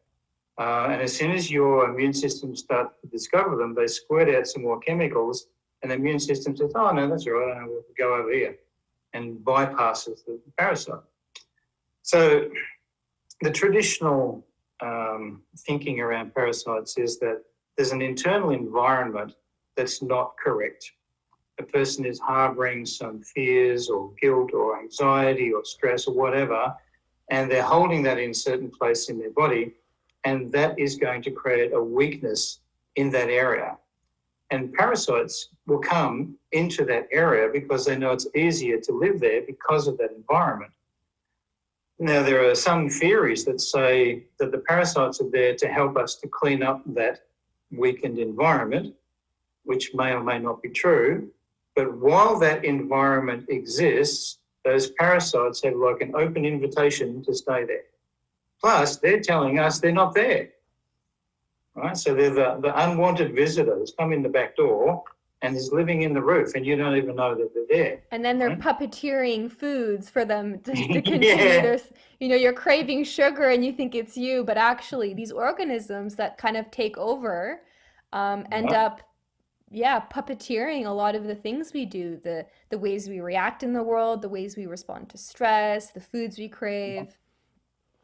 And as soon as your immune system starts to discover them, they squirt out some more chemicals, and the immune system says, oh, no, that's all right, we'll go over here, and bypasses the parasite. So the traditional thinking around parasites is that there's an internal environment that's not correct. A person is harboring some fears or guilt or anxiety or stress or whatever, and they're holding that in a certain place in their body, and that is going to create a weakness in that area. And parasites will come into that area because they know it's easier to live there because of that environment. Now, there are some theories that say that the parasites are there to help us to clean up that weakened environment, which may or may not be true. But while that environment exists, those parasites have like an open invitation to stay there. Plus, they're telling us they're not there. Right? So they're the unwanted visitor who's come in the back door and is living in the roof, and you don't even know that they're there. And then they're right? puppeteering foods for them to continue. Yeah. There's, you're craving sugar and you think it's you, but actually these organisms that kind of take over end up puppeteering a lot of the things we do, the ways we react in the world, the ways we respond to stress, the foods we crave.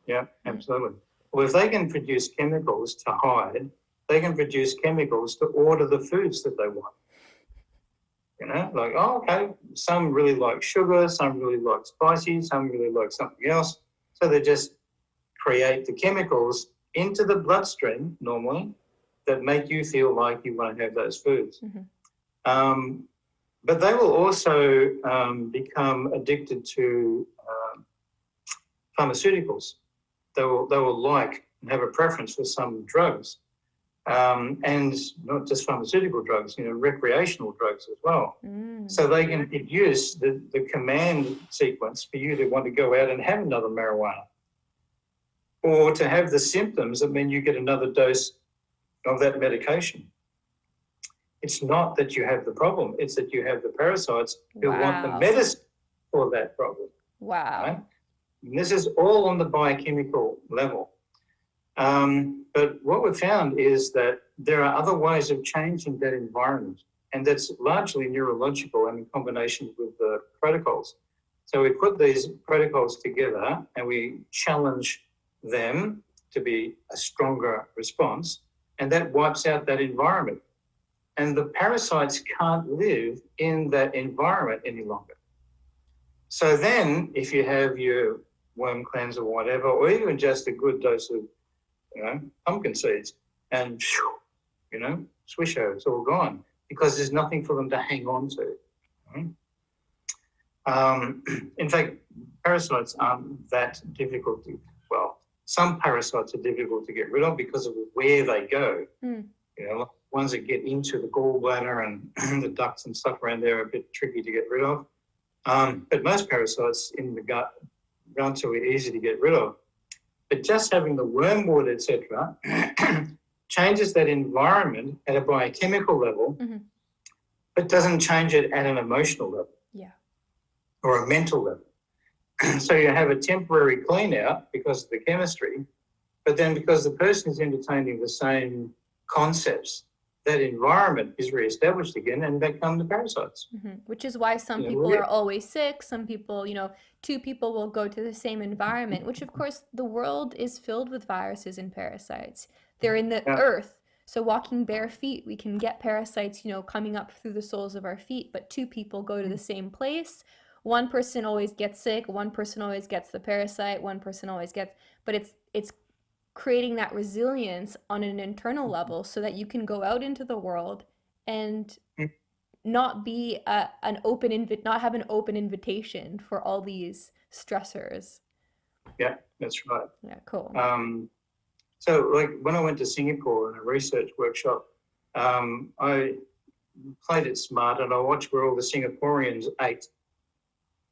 Yeah, absolutely. Well, if they can produce chemicals to hide, they can produce chemicals to order the foods that they want. Like, oh, okay, some really like sugar, some really like spicy, some really like something else. So they just create the chemicals into the bloodstream normally that make you feel like you want to have those foods. But they will also become addicted to pharmaceuticals. They will like and have a preference for some drugs, and not just pharmaceutical drugs, recreational drugs as well. So they can produce the command sequence for you to want to go out and have another marijuana, or to have the symptoms that mean you get another dose of that medication. It's not that you have the problem, it's that you have the parasites who want the medicine for that problem. Wow. Right? And this is all on the biochemical level. But what we've found is that there are other ways of changing that environment, and that's largely neurological and in combination with the protocols. So we put these protocols together and we challenge them to be a stronger response, and that wipes out that environment. And the parasites can't live in that environment any longer. So then if you have your worm cleanse or whatever, or even just a good dose of pumpkin seeds, and swisho, it's all gone, because there's nothing for them to hang on to. In fact, parasites aren't that difficult to, some parasites are difficult to get rid of because of where they go. Ones that get into the gallbladder and the ducts and stuff around there are a bit tricky to get rid of. But most parasites in the gut are relatively easy to get rid of. But just having the wormwood, etc., changes that environment at a biochemical level, but doesn't change it at an emotional level or a mental level. So you have a temporary clean out because of the chemistry, But then because the person is entertaining the same concepts, that environment is reestablished again, and back come the parasites. Which is why some people are always sick. Some people, two people will go to the same environment, which of course the world is filled with viruses and parasites. They're in the earth. So walking bare feet, we can get parasites, coming up through the soles of our feet, but two people go to the same place. One person always gets sick, one person always gets the parasite, one person always gets, but it's creating that resilience on an internal level so that you can go out into the world and not be not have an open invitation for all these stressors. Yeah, that's right. Yeah, cool. So like when I went to Singapore in a research workshop, I played it smart and I watched where all the Singaporeans ate.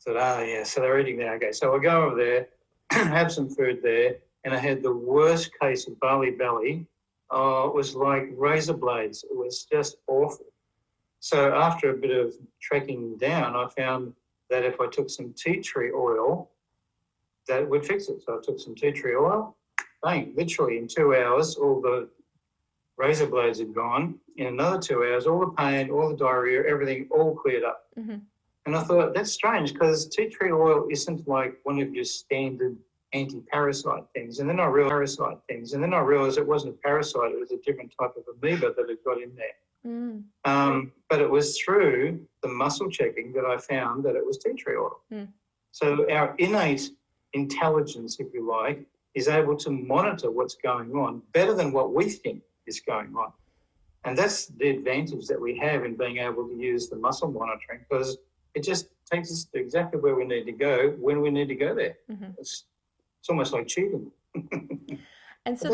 I said, so they're eating there. Okay, so I go over there, have some food there, and I had the worst case of barley belly. It was like razor blades. It was just awful. So after a bit of trekking down, I found that if I took some tea tree oil, that would fix it. So I took some tea tree oil, bang, literally in 2 hours, all the razor blades had gone. In another 2 hours, all the pain, all the diarrhea, everything all cleared up. And I thought, that's strange because tea tree oil isn't like one of your standard anti-parasite things. And then I realized it wasn't a parasite, it was a different type of amoeba that had got in there. But it was through the muscle checking that I found that it was tea tree oil. So our innate intelligence, if you like, is able to monitor what's going on better than what we think is going on. And that's the advantage that we have in being able to use the muscle monitoring, because it just takes us to exactly where we need to go when we need to go there. It's almost like cheating. And so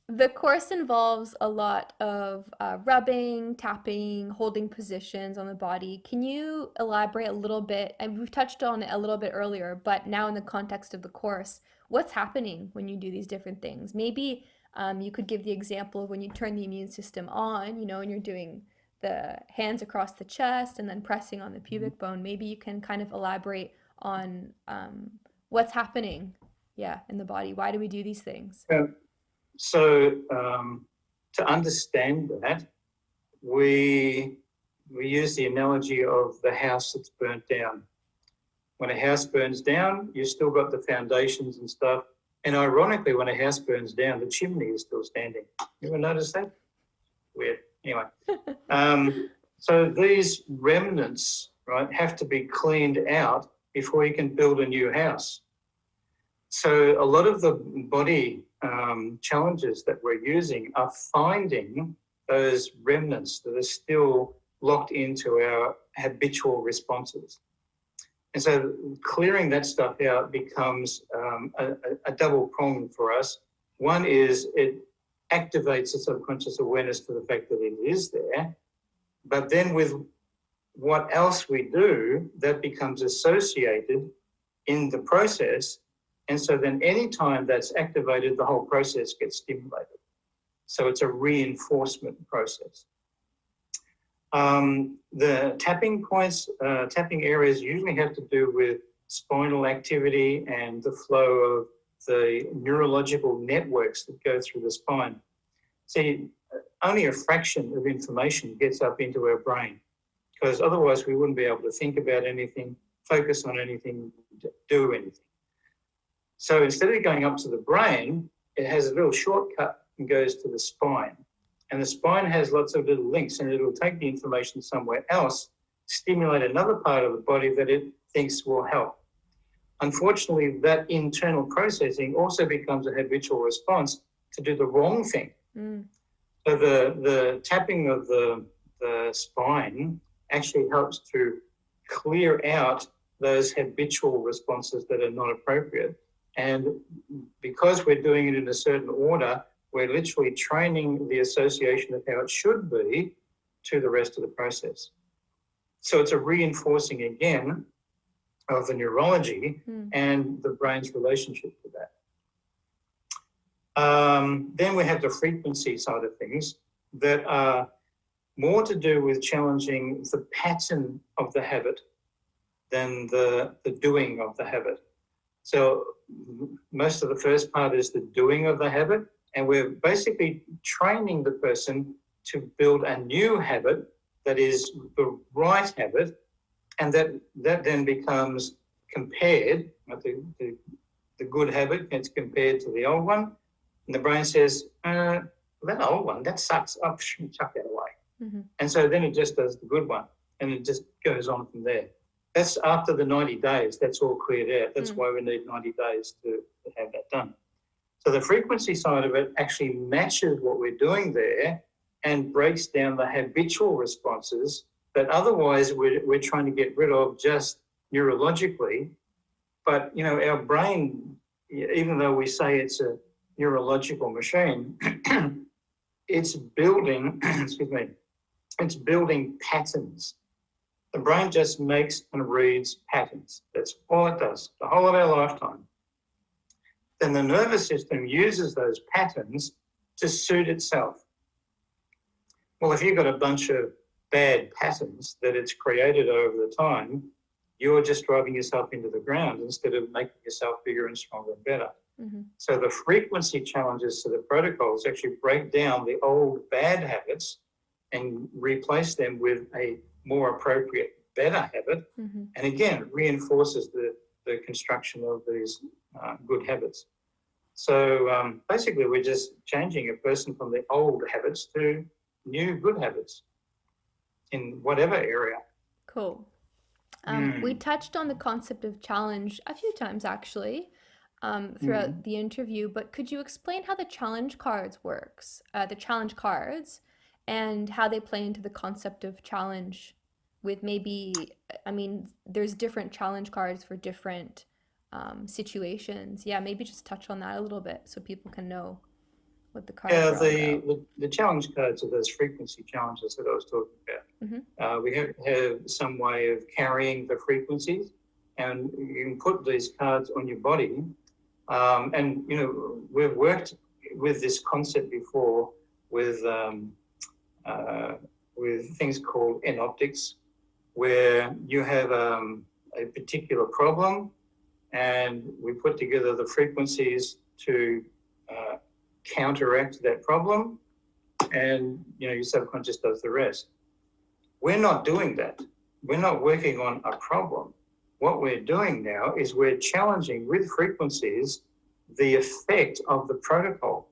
the course involves a lot of rubbing, tapping, holding positions on the body. Can you elaborate a little bit? And we've touched on it a little bit earlier, but now in the context of the course, what's happening when you do these different things? Maybe you could give the example of when you turn the immune system on, and you're doing the hands across the chest and then pressing on the pubic bone. Maybe you can kind of elaborate on what's happening, in the body. Why do we do these things? So to understand that, we use the analogy of the house that's burnt down. When a house burns down, you've still got the foundations and stuff. And ironically, when a house burns down, the chimney is still standing. You ever notice that? Weird. Anyway, so these remnants, right, have to be cleaned out before you can build a new house. So a lot of the body challenges that we're using are finding those remnants that are still locked into our habitual responses. And so clearing that stuff out becomes a double prong for us. One is it activates a subconscious awareness to the fact that it is there, but then with what else we do, that becomes associated in the process. And so then anytime that's activated, the whole process gets stimulated. So it's a reinforcement process. The tapping points, tapping areas usually have to do with spinal activity and the flow of the neurological networks that go through the spine. See, only a fraction of information gets up into our brain, because otherwise we wouldn't be able to think about anything, focus on anything, do anything. So instead of going up to the brain, it has a little shortcut and goes to the spine. And the spine has lots of little links, and it'll take the information somewhere else, stimulate another part of the body that it thinks will help. Unfortunately, that internal processing also becomes a habitual response to do the wrong thing. So the tapping of the spine actually helps to clear out those habitual responses that are not appropriate. And because we're doing it in a certain order, we're literally training the association of how it should be to the rest of the process. So it's a reinforcing again of the neurology and the brain's relationship to that. Then we have the frequency side of things that are more to do with challenging the pattern of the habit than the doing of the habit. So most of the first part is the doing of the habit, and we're basically training the person to build a new habit that is the right habit, and that then becomes compared. The good habit gets compared to the old one, and the brain says, that old one, that sucks. Oh, chuck that away. Mm-hmm. And so then it just does the good one, and it just goes on from there. That's after the 90 days. That's all cleared out. That's why we need 90 days to have that done. So the frequency side of it actually matches what we're doing there and breaks down the habitual responses that otherwise we're trying to get rid of just neurologically. But, our brain, even though we say it's a neurological machine, it's building, it's building patterns. The brain just makes and reads patterns. That's all it does, the whole of our lifetime. Then the nervous system uses those patterns to suit itself. Well, if you've got a bunch of bad patterns that it's created over the time, you're just driving yourself into the ground instead of making yourself bigger and stronger and better. Mm-hmm. So the frequency challenges to the protocols actually break down the old bad habits and replace them with a more appropriate, better habit. Mm-hmm. And again, reinforces the construction of these good habits. So basically, we're just changing a person from the old habits to new good habits in whatever area. Cool. We touched on the concept of challenge a few times, actually, throughout the interview, but could you explain how the challenge cards works, and how they play into the concept of challenge with there's different challenge cards for different situations. Yeah, maybe just touch on that a little bit so people can know what the cards are all about. The challenge codes are those frequency challenges that I was talking about. Mm-hmm. We have some way of carrying the frequencies, and you can put these cards on your body. And we've worked with this concept before with things called enoptics, where you have a particular problem, and we put together the frequencies to counteract that problem, and your subconscious does the rest. We're not doing that. We're not working on a problem. What we're doing now is we're challenging with frequencies the effect of the protocol.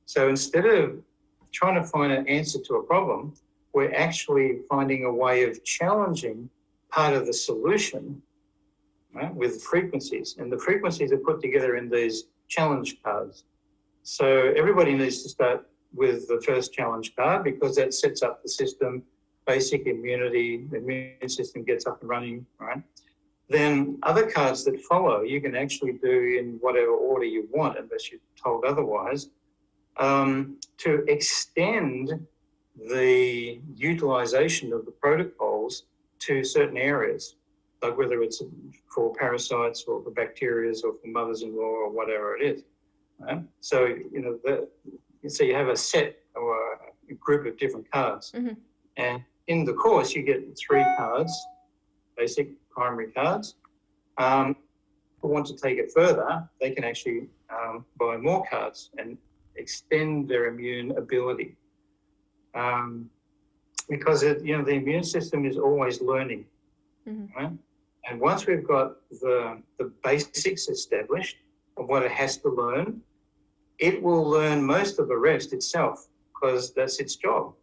So instead of trying to find an answer to a problem, we're actually finding a way of challenging part of the solution, right, with frequencies. And the frequencies are put together in these challenge cards. So everybody needs to start with the first challenge card because that sets up the system, basic immunity, the immune system gets up and running, right? Then other cards that follow, you can actually do in whatever order you want, unless you're told otherwise, to extend the utilization of the protocols to certain areas, like whether it's for parasites or for bacteria or for mothers-in-law or whatever it is. Right? So, so you have a set or a group of different cards. Mm-hmm. And in the course, you get 3 cards, basic primary cards. If they want to take it further, they can actually buy more cards and extend their immune ability. Because the immune system is always learning, right? And once we've got the basics established of what it has to learn, it will learn most of the rest itself because that's its job.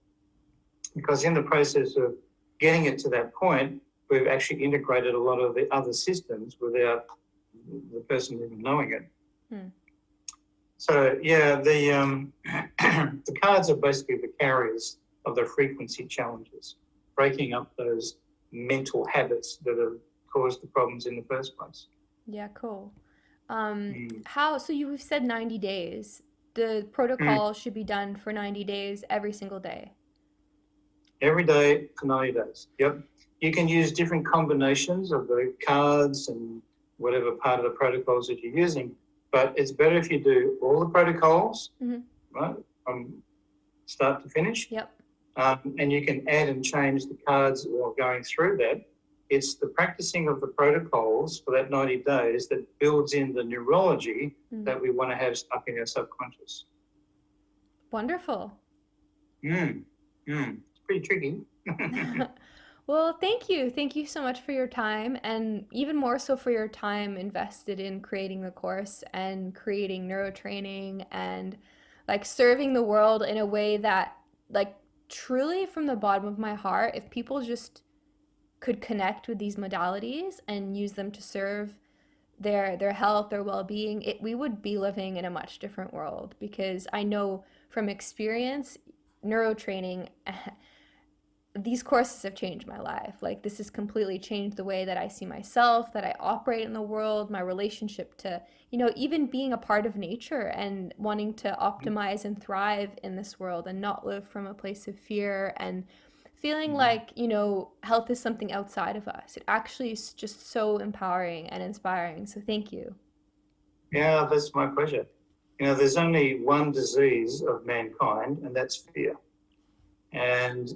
Because in the process of getting it to that point, we've actually integrated a lot of the other systems without the person even knowing it. So yeah, the cards are basically the carriers of the frequency challenges, breaking up those mental habits that have caused the problems in the first place. Yeah, cool. So you've said 90 days. The protocol should be done for 90 days every single day. Every day for 90 days. Yep. You can use different combinations of the cards and whatever part of the protocols that you're using, but it's better if you do all the protocols, right, from start to finish. Yep. And you can add and change the cards while going through that. It's the practicing of the protocols for that 90 days that builds in the neurology that we want to have stuck in our subconscious. Wonderful. It's pretty tricky. Well, thank you. Thank you so much for your time, and even more so for your time invested in creating the course and creating neurotraining and like serving the world in a way that, like, truly from the bottom of my heart, if people just could connect with these modalities and use them to serve their health, their well-being, we would be living in a much different world, because I know from experience neurotraining these courses have changed my life. Like, this has completely changed the way that I see myself, that I operate in the world, my relationship to, even being a part of nature and wanting to optimize and thrive in this world and not live from a place of fear and feeling like, health is something outside of us. It actually is just so empowering and inspiring. So thank you. Yeah, that's my pleasure. There's only one disease of mankind, and that's fear. And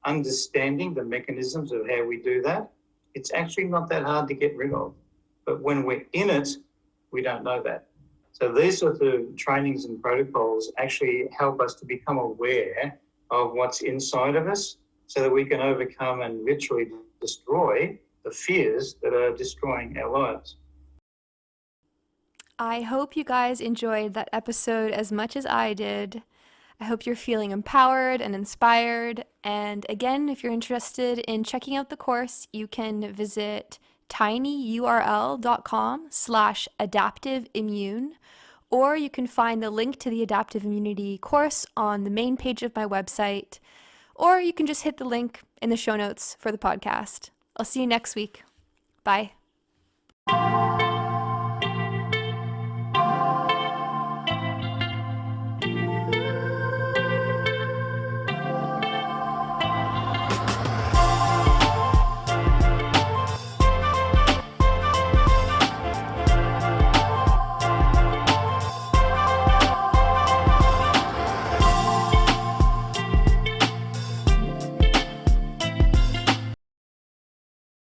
understanding the mechanisms of how we do that, it's actually not that hard to get rid of. But when we're in it, we don't know that. So these sorts of trainings and protocols actually help us to become aware of what's inside of us so that we can overcome and literally destroy the fears that are destroying our lives. I hope you guys enjoyed that episode as much as I did. I hope you're feeling empowered and inspired. And again, if you're interested in checking out the course, you can visit tinyurl.com/adaptiveimmune, or you can find the link to the Adaptive Immunity course on the main page of my website, or you can just hit the link in the show notes for the podcast. I'll see you next week. Bye.